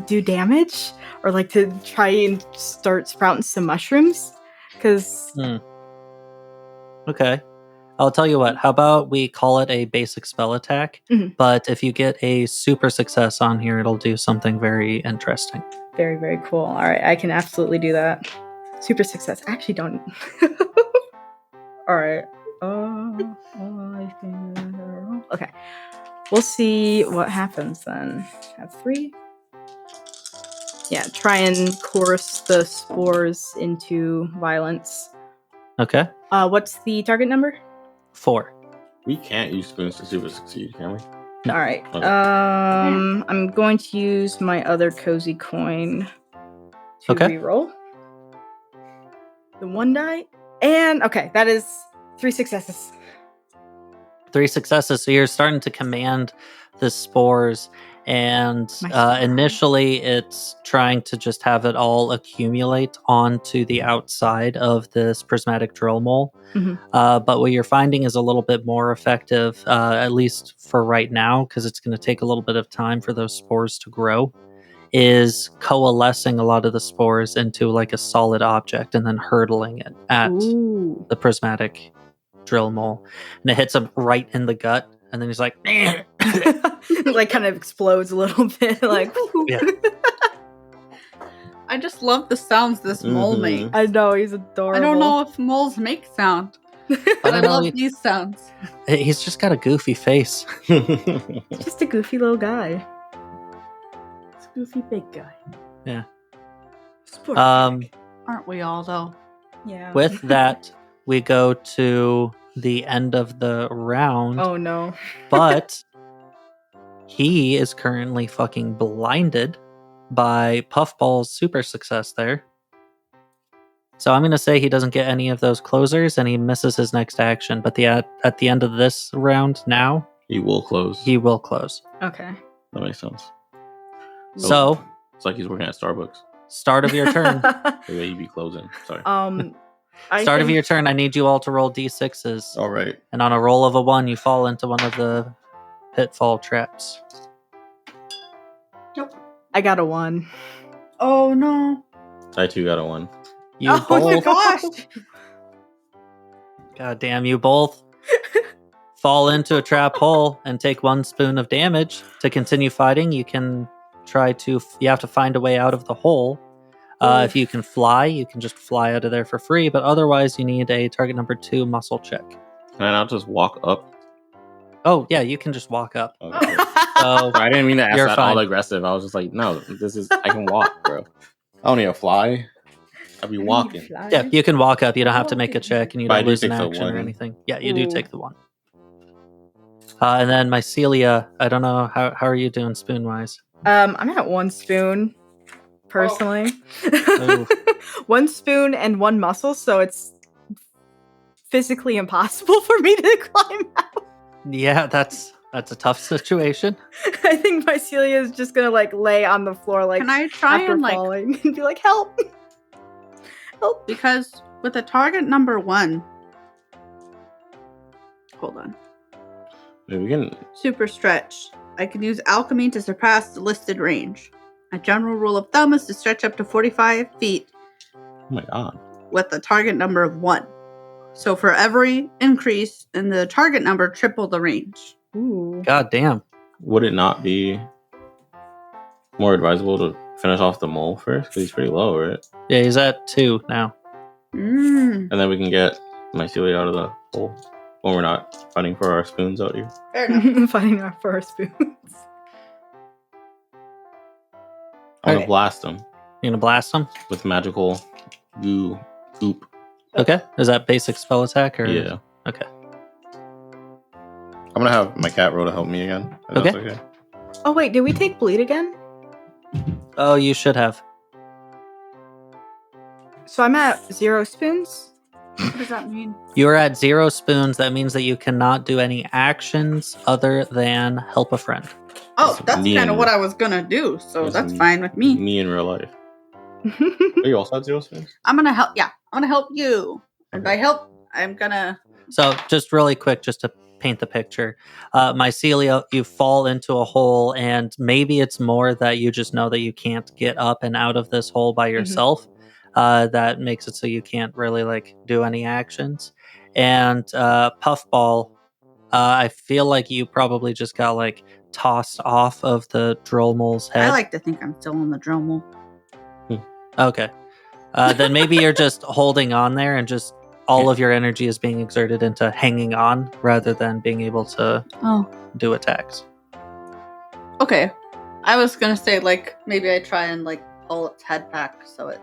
do damage, or like to try and start sprouting some mushrooms, because Okay. I'll tell you what. How about we call it a basic spell attack? Mhm. But if you get a super success on here, it'll do something very interesting. Very, very cool. All right, I can absolutely do that. Super success. I actually don't. All right. Okay. We'll see what happens then. Have 3. Yeah, try and coerce the spores into violence. Okay. What's the target number? 4. We can't use spoons to super succeed, can we? No. All right. Okay. I'm going to use my other cozy coin to Okay. reroll the 1 die, and okay, that is 3 successes. 3 successes. So you're starting to command the spores, and initially it's trying to just have it all accumulate onto the outside of this prismatic drill mole. Mhm. But what you're finding is a little bit more effective, at least for right now, because it's going to take a little bit of time for those spores to grow, is coalescing a lot of the spores into like a solid object and then hurtling it at Ooh. the prismatic drill mole. And it hits him right in the gut. And then he's like, Like kind of explodes a little bit. Like, Yeah. I just love the sounds this mole Mhm. makes. I know he's adorable. I don't know if moles make sound, but I know, love these sounds. he's just got a goofy face. He's just a goofy little guy. It's a goofy big guy. Yeah. Sport Aren't we all, though? yeah. With that, we go to the end of the round. Oh no. But he is currently fucking blinded by Puffball's super success there. So I'm going to say he doesn't get any of those closers and he misses his next action. But at the end of this round now, He will close. he will close. Okay. That makes sense. So, It's like he's working at Starbucks. start of your turn. The way he'd be closing. Sorry. Start Of your turn, I need you all to roll d6s. All right. And on a roll of a 1, you fall into one of the pitfall traps. I got a 1. Oh no! I too got a 1. You Oh my both, Gosh! God damn, you both fall into a trap hole and take 1 spoon of damage. To continue fighting, you can you have to find a way out of the hole. If you can fly, you can just fly out of there for free, but otherwise you need a target number 2 muscle check. Can I not just walk up? Oh, yeah, you can just walk up. Okay. So, I didn't mean to ask You're that fine. all aggressive. I was just like, no, I can walk, bro. I don't need to fly. I'll be walking. yeah, you can walk up. You don't have to make a check, and you But I don't do lose an take the action or 1. anything. Yeah, you do Ooh. take the 1. And then Mycelia, I don't know, how are you doing spoon-wise? I'm at 1 spoon, personally. Oh. 1 spoon and 1 muscle, so it's physically impossible for me to climb out. Yeah, that's a tough situation. I think Mycelia is just gonna like lay on the floor like Can I try after and like falling and be like, help! Help! because with a target number 1. Hold on. Maybe we can. Super stretch. I can use alchemy to surpass the listed range. A general rule of thumb is to stretch up to 45 feet Oh my god. with a target number of 1. So for every increase in the target number, triple the range. Ooh. God damn. Would it not be more advisable to finish off the mole first? Because he's pretty low, right? Yeah, he's at 2 now. And then we can get Mycelia out of the hole when we're not fighting for our spoons out here. Fair enough. Finding our first spoons. I'm gonna Okay. blast him You gonna blast him? with magical goo goop. Okay. Is that basic spell attack or? Yeah. Okay. I'm gonna have my cat roll to help me again. If that's okay. Oh wait, did we take bleed again? Oh, you should have. So I'm at 0 spoons. What does that mean? You're at 0 spoons. That means that you cannot do any actions other than help a friend. Oh, It's that's me kind of and- what I was gonna do, so It's that's fine with me. Me in real life. Are you also at 0 spoons? I'm gonna help. Yeah, I'm gonna help you. And Okay. by help, I'm gonna. So, just really quick, just to paint the picture, Mycelia, you fall into a hole, and maybe it's more that you just know that you can't get up and out of this hole by yourself. That makes it so you can't really like do any actions. And Puffball, I feel like you probably just got like tossed off of the drill mole's head. I like to think I'm still on the drill mole. Okay. Then maybe you're just holding on there and just all of your energy is being exerted into hanging on rather than being able to do attacks. Okay. I was going to say, like, maybe I try and, like, pull its head back so it...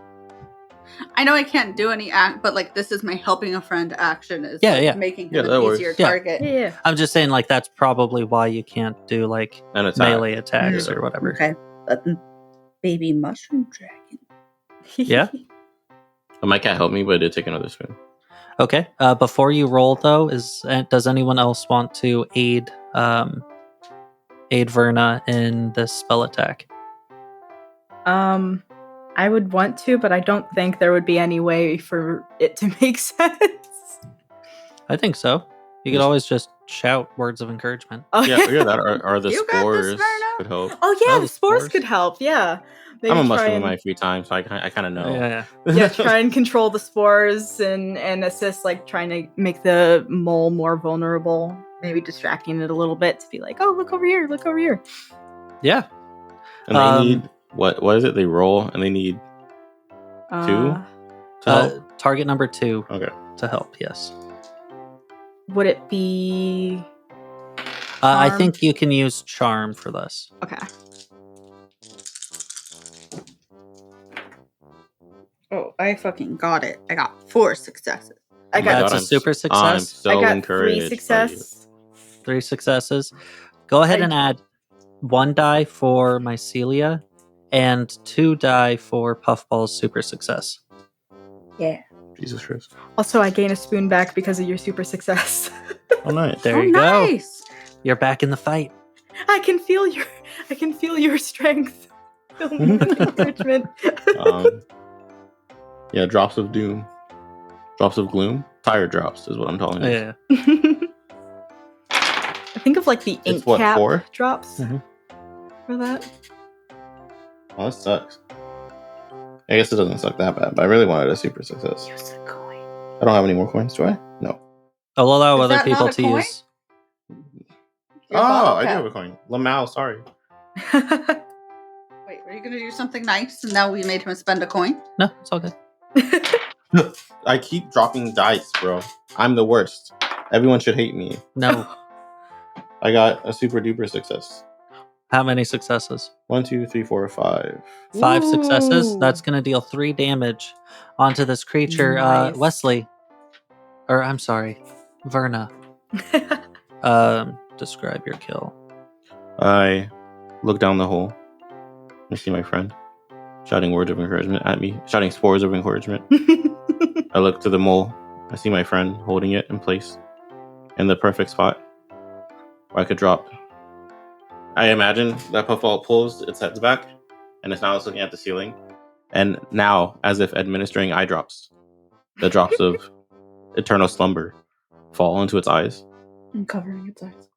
I know I can't do any act, but, like, this is my helping a friend action is making him an easier target. Yeah. I'm just saying, like, that's probably why you can't do, like, melee attacks or whatever. Okay. But baby mushroom dragon. Yeah? My cat helped me, but it did take another spin. Okay. Before you roll, though, does anyone else want to aid Verna in this spell attack? I would want to, but I don't think there would be any way for it to make sense. I think so. You could always just shout words of encouragement. Oh, Yeah, that are the spores could help. Oh yeah, the spores could help. Yeah. Maybe I'm a mushroom in my free time, so I kind of know. Yeah. Try and control the spores and assist, like trying to make the mole more vulnerable. Maybe distracting it a little bit to be like, oh, look over here. Yeah. And they need what is it? They roll and they need 2 to help? Target number 2 to help, yes. Would it be I think you can use charm for this. Okay. Oh, I fucking got it. I got 4 successes. That's a super success. I'm so I got encouraged 3 successes. 3 successes. Go ahead and add 1 die for Mycelia and 2 die for Puffball's super success. Yeah. Jesus Christ. Also, I gain a spoon back because of your super success. Oh, nice. There you go. You're back in the fight. I can feel your strength. Fill me with encouragement. Yeah, drops of doom. Drops of gloom. Tired drops is what I'm calling it. Yeah. I think of like the ink cap 4 drops for that. Oh, that sucks. I guess it doesn't suck that bad, but I really wanted a super success. Use a coin. I don't have any more coins, do I? No. I'll allow Is other that people not a to coin? use. I do have a coin. Lamau, sorry. Wait, were you going to do something nice and now we made him spend a coin? No, it's all good. I keep dropping dice, bro. I'm the worst. Everyone should hate me. No. I got a super duper success. How many successes? 1, 2, 3, 4, 5. 5 successes. Ooh. That's going to deal 3 damage onto this creature. Nice. Wesley. Or, I'm sorry. Verna. Describe your kill. I look down the hole. I see my friend shouting words of encouragement at me, shouting spores of encouragement. I look to the mole. I see my friend holding it in place in the perfect spot where I could drop. I imagine that Puffball pulls its head back and it's now looking at the ceiling. And now, as if administering eye drops, the drops of eternal slumber fall into its eyes. I'm covering its eyes.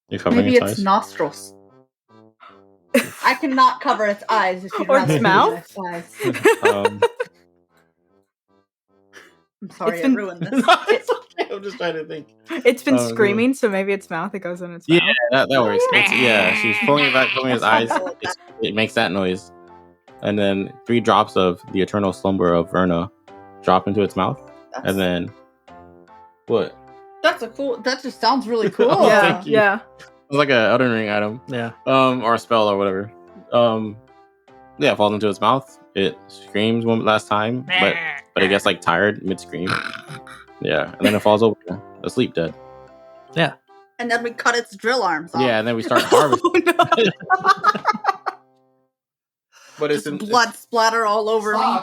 You're covering Maybe its its eyes? nostrils. I cannot cover its eyes if you'd Or rather its do mouth? its eyes. I'm sorry, It's I been- ruined this. It's okay. I'm just trying to think. It's been Oh, screaming, so maybe its mouth. It goes in its Yeah, mouth. that works. She's pulling it back, pulling its eyes. It makes that noise. And then 3 drops of the eternal slumber of Verna drop into its mouth. And then, what? That's a cool. That just sounds really cool. Oh, Yeah, thank you. yeah. It's like a Elden Ring item. Yeah. Or a spell or whatever. Yeah, it falls into its mouth. It screams one last time, but it gets like tired mid scream. Yeah, and then it falls over, asleep, dead. Yeah. And then we cut its drill arms off. Yeah, and then we start harvesting. Oh, no. But it's Just blood splatter all over me.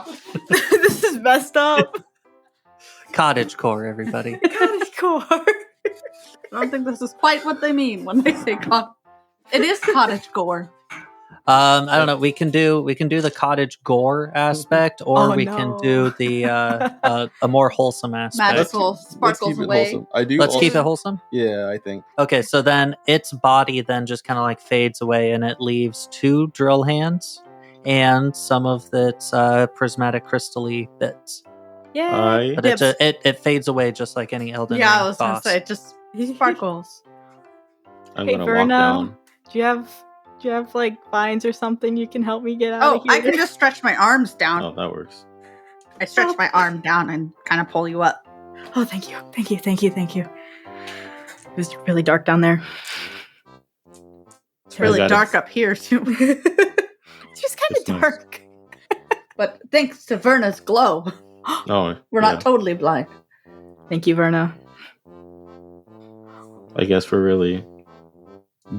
This is messed up. Cottage core, everybody. Cottage core. I don't think this is quite what they mean when they say cottage. It is cottage gore. I don't know. We can do the cottage gore aspect, or Oh, we no. can do the a more wholesome aspect. Magical sparkles away. I do. Let's keep it wholesome. Yeah, I think. Okay, so then its body then just kind of like fades away, and it leaves 2 drill hands and some of its prismatic crystal-y bits. Yay! But Dibs. it fades away just like any Elden Yeah, Ring I was gonna boss. say it just sparkles. I'm Hey, gonna walk Verna, down. do you have like vines or something you can help me get out Oh, of here? I can just stretch my arms down. Oh, that works. I stretch my arm down and kind of pull you up. Oh, thank you. It was really dark down there. It's really got it. dark up here too. It's just kind It's of nice. dark. But thanks to Verna's glow, Oh, we're yeah. not totally blind. Thank you, Verna. I guess we're really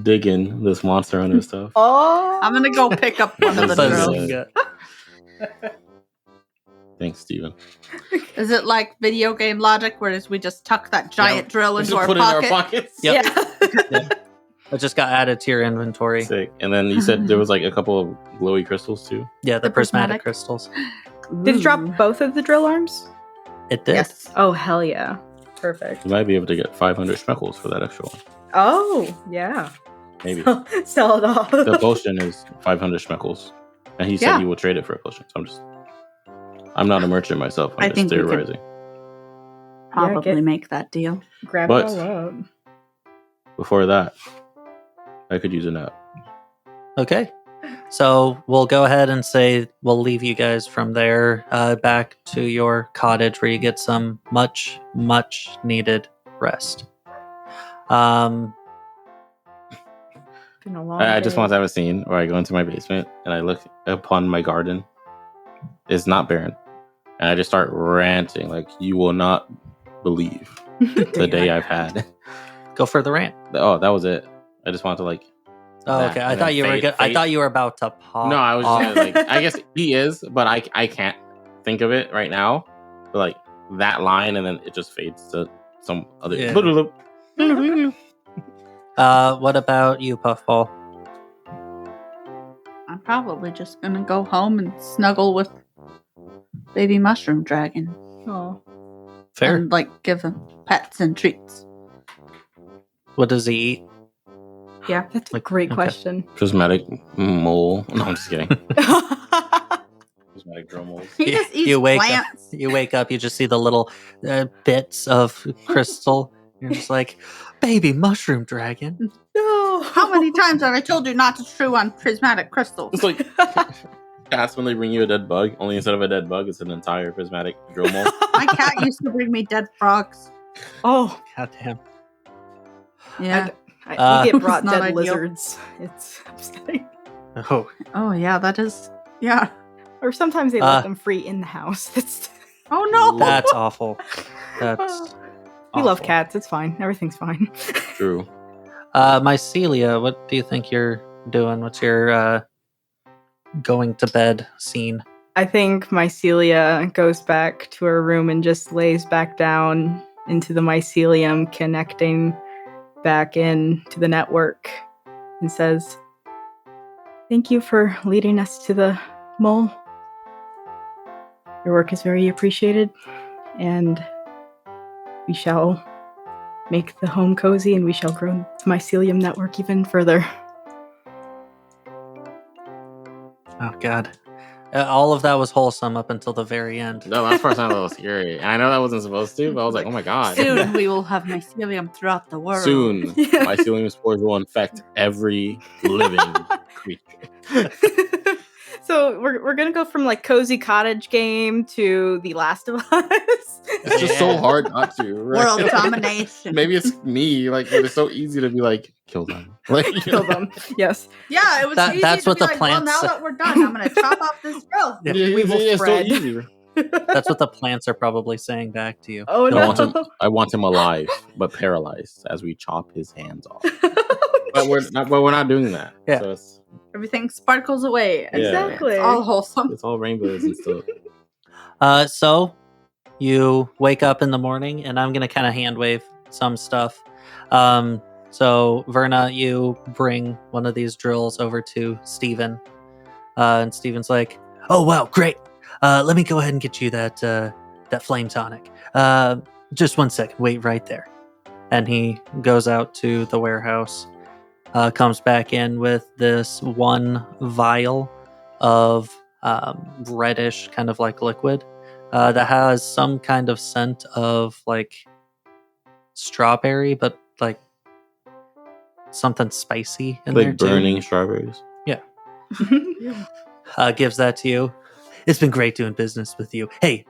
digging this monster hunter stuff. Oh, I'm gonna go pick up one of the So drills. good. Thanks, Steven. Is it like video game logic, whereas we just tuck that giant drill into our Put pocket? it in our pockets. Yep. Yeah. It just got added to your inventory. Sick. And then you said there was like a couple of glowy crystals too. Yeah, the The prismatic prismatic. crystals. Did it drop Ooh. both of the drill arms? It did. Yes. Oh, hell yeah. Perfect. You might be able to get 500 schmeckles for that extra one. Oh, yeah. Maybe. Sell it all. The potion is 500 schmeckles. And he said Yeah. he will trade it for a potion. So I'm not a merchant myself. I'm I just think we could- theorizing. Probably get- make that deal. Grab But- it all up. Before that, I could use a nap. Okay. So we'll go ahead and say we'll leave you guys from there back to your cottage where you get some much, much needed rest. Been a long I just day. want to have a scene where I go into my basement and I look upon my garden. It's not barren. And I just start ranting like, you will not believe the day I've had. Go for the rant. Oh, that was it. I just wanted to like. Oh, that, okay. I and thought then you were fade- good. I fade- thought you were about to pop. No, I was off. just like, I guess he is, but I can't think of it right now. But like that line, and then it just fades to some other. Yeah. What about you, Puffball? I'm probably just gonna go home and snuggle with baby mushroom dragon Oh. Fair. and like give him pets and treats. What does he eat? Yeah. That's a Like, great okay. question. Prismatic mole. No, I'm just kidding. Prismatic drill moles. He You- just eats you wake up- plants. You wake up, you just see the little bits of crystal. You're just like, baby mushroom dragon. No. How many times have I told you not to chew on prismatic crystals? It's like cats when they bring you a dead bug. Only instead of a dead bug, it's an entire prismatic drill mole. My cat used to bring me dead frogs. Oh, Goddamn. Yeah. we get brought It's not dead ideal. lizards. It's upsetting. Oh, Oh yeah, that is. Yeah. Or sometimes they let them free in the house. That's Oh no. that's awful. That's we love awful. cats. It's fine. Everything's fine. True. Mycelia, what do you think you're doing? What's your going to bed scene? I think Mycelia goes back to her room and just lays back down into the mycelium, connecting back in to the network, and says, "Thank you for leading us to the mole. Your work is very appreciated, and we shall make the home cozy, and we shall grow the mycelium network even further." Oh God, all of that was wholesome up until the very end. No, that part sounded a little scary. And I know that wasn't supposed to, but I was like, oh my god. Soon we will have mycelium throughout the world. Soon, Yeah. mycelium spores will infect every living creature. So we're gonna go from like cozy cottage game to The Last of Us. It's just so Yeah. hard not to. Right? World domination. Maybe it's me. Like it's so easy to be like, kill them. Like Kill them. Yes. Yeah, it was That- easy that's to what be the like, plants well, now say. that we're done, I'm gonna chop off this drill. Yeah. We will it's so spread. easy. That's what the plants are probably saying back to you. Oh I no. want him alive, but paralyzed as we chop his hands off. But we're not doing that. Yeah. So it's Everything sparkles away. Yeah. Exactly. It's all wholesome. it's all rainbows and stuff. So you wake up in the morning, and I'm gonna kind of hand wave some stuff. So Verna, you bring one of these drills over to Steven. And Steven's like, "Oh wow, great! Let me go ahead and get you that flame tonic. Just 1 second, wait right there." And he goes out to the warehouse. Comes back in with this one vial of reddish kind of like liquid. that has some kind of scent of like strawberry, but like something spicy in there Like too. burning strawberries. Gives that to you. It's been great doing business with you. Hey,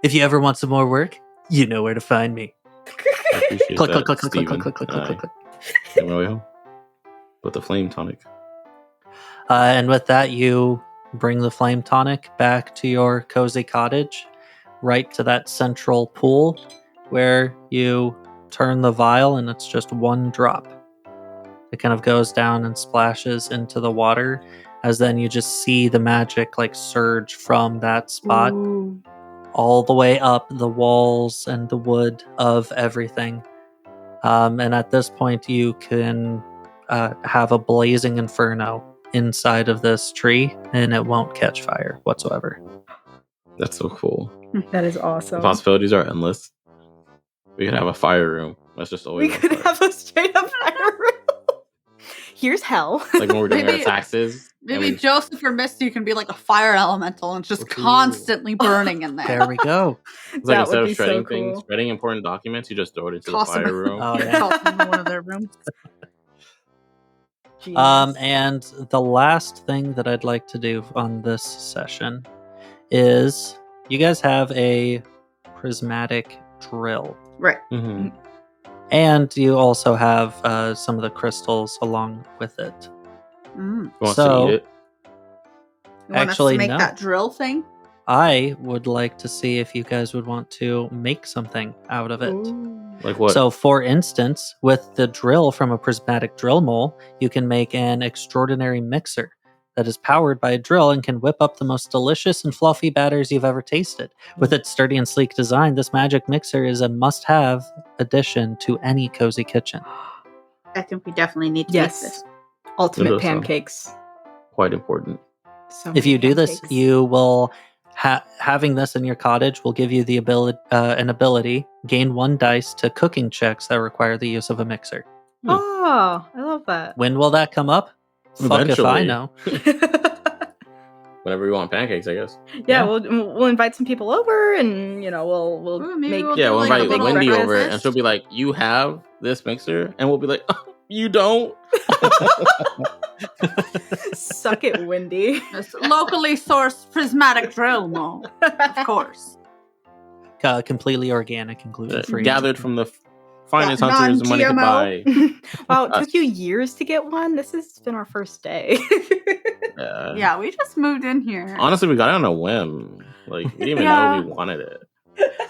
if you ever want some more work, you know where to find me. I appreciate Click, that, click, click, click, click, Steven. click, click, click, click, click. Make my way home with the flame tonic. And with that, you bring the flame tonic back to your cozy cottage, right to that central pool where you turn the vial and it's just one drop. It kind of goes down and splashes into the water, as then you just see the magic like surge from that spot Ooh. all the way up the walls and the wood of everything. And at this point, you can have a blazing inferno inside of this tree, and it won't catch fire whatsoever. That's so cool. That is The awesome. possibilities are endless. We could have a fire room. That's just always We on could fire. have a straight up fire room. Here's hell. Like when we're doing our Maybe- taxes. and Maybe we- Joseph or Misty can be like a fire elemental and just Ooh. constantly burning in there. There we go. It's like That instead would of be shredding so things, cool. shredding important documents, you just throw it into Toss the 'em fire room. Oh, yeah. Toss them in one of their rooms. Genius. And the last thing that I'd like to do on this session is you guys have a prismatic drill. Right. Mhm. And you also have some of the crystals along with it. Mm. Who wants So- to eat it? You want Actually, us to make no. that drill thing? I would like to see if you guys would want to make something out of it. Ooh. Like what? So, for instance, with the drill from a prismatic drill mole, you can make an extraordinary mixer that is powered by a drill and can whip up the most delicious and fluffy batters you've ever tasted. With its sturdy and sleek design, this magic mixer is a must-have addition to any cozy kitchen. I think we definitely need to Yes. make this. Ultimate does sound- pancakes. Quite important. So If many you do this, pancakes. you will having this in your cottage will give you the ability gain 1 dice to cooking checks that require the use of a mixer. Oh, I love that. When will that come up? Fuck if I Eventually. know. Whenever we want pancakes, I guess. Yeah, Yeah. we'll invite some people over, and we'll Ooh, maybe make we'll Yeah, do we'll like a invite little Wendy over, breakfast. and she'll be like, "You have this mixer," and we'll be like, oh, "You don't." suck it, Wendy. This locally sourced prismatic drill mole, of course. Completely organic and gluten free. Gathered from the finest Yeah, hunters the money could buy. non-GMO. Wow, it took you years to get one. This has been our first day. Yeah, we just moved in here. Honestly, we got it on a whim. Like we didn't even Yeah. know we wanted it.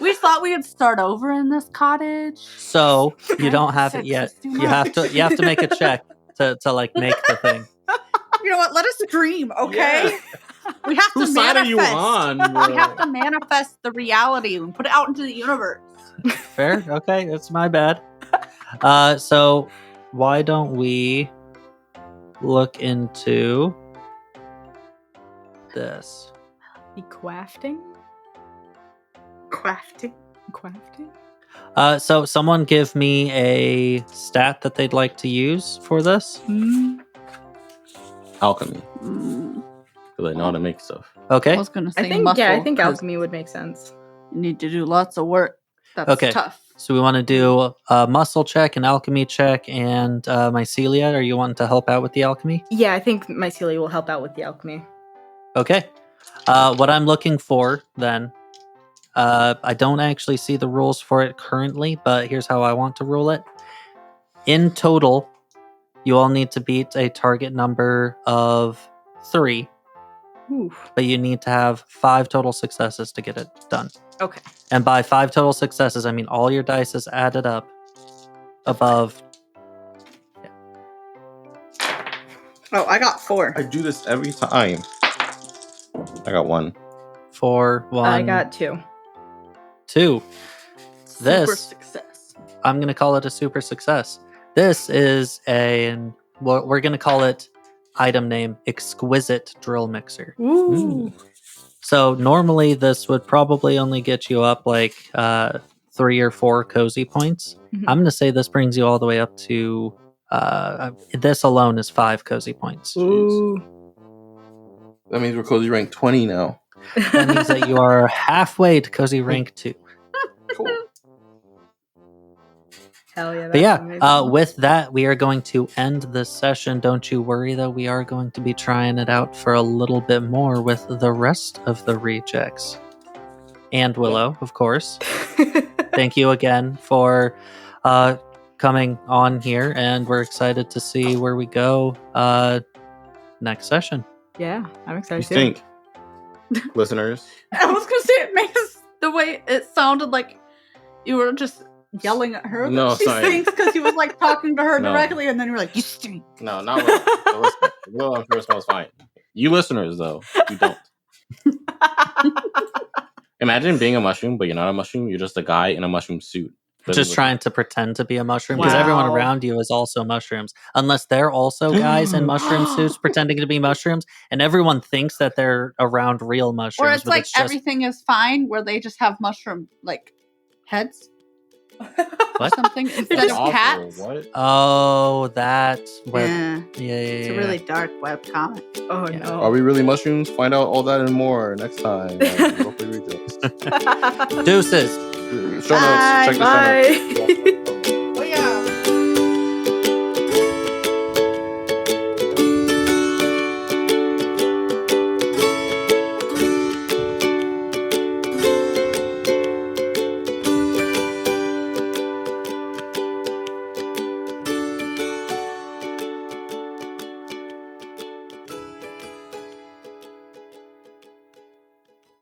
We thought we would start over in this cottage. So you don't have it Six yet. is too You have to make a check to like make the thing. You know what? Let us dream, okay? We have to Whose side are you manifest. on? We have to manifest the reality and put it out into the universe. Fair? Okay, that's my bad. So why don't we look into this? The crafting? Crafting. Crafting? So someone give me a stat that they'd like to use for this. Alchemy, Mm. because I know how to make stuff. Okay. I was gonna say I think muscle. I think 'cause alchemy would make sense. You need to do lots of work. That's Okay. tough. So we want to do a muscle check, an alchemy check, and mycelia. Are you wanting to help out with the alchemy? Yeah, I think mycelia will help out with the alchemy. Okay. What I'm looking for then, I don't actually see the rules for it currently, but here's how I want to rule it. In total, you all need to beat a target number of 3, Oof. but you need to have 5 total successes to get it done. Okay. And by 5 total successes, I mean all your dice is added up above. Oh, I got 4. I do this every time. I got 1. 4, 1, I got 2. 2. Super This- success. I'm going to call it a super success. This is we're going to call it item name exquisite drill mixer. Ooh. So normally this would probably only get you up like 3 or 4 cozy points. Mhm. I'm going to say this brings you all the way up to this alone is 5 cozy points. Ooh. That means we're cozy rank 20 now. That means that you are halfway to Cozy Rank 2. Cool. Hell yeah. But yeah, amazing. with that, we are going to end this session. Don't you worry, though. We are going to be trying it out for a little bit more with the rest of the rejects. And Willow, of course. Thank you again for coming on here, and we're excited to see where we go next session. Yeah, I'm You excited too. stink, listeners. I was gonna say it makes the way it sounded like you were just yelling at her. No, that she sorry. stinks because he was like talking to her No. directly, and then you were like, "You stink." No, not Willow. The listener. Willow, I'm sure smells fine. You listeners, though, you don't. Imagine being a mushroom, but you're not a mushroom. You're just a guy in a mushroom suit. Just trying to pretend to be a mushroom, because everyone Wow. around you is also mushrooms. Unless they're also guys in mushroom suits pretending to be mushrooms, and everyone thinks that they're around real mushrooms. Or it's but like just, everything is fine, where they just have mushroom like heads or What? something instead of Awful. cats. What? Oh, that web. Yeah, Yeah, it's a really dark web comic. Oh Yeah. no. Are we really mushrooms? Find out all that and more next time. on Roleplay Rejects. Deuces. Show notes. Check the show notes. Bye.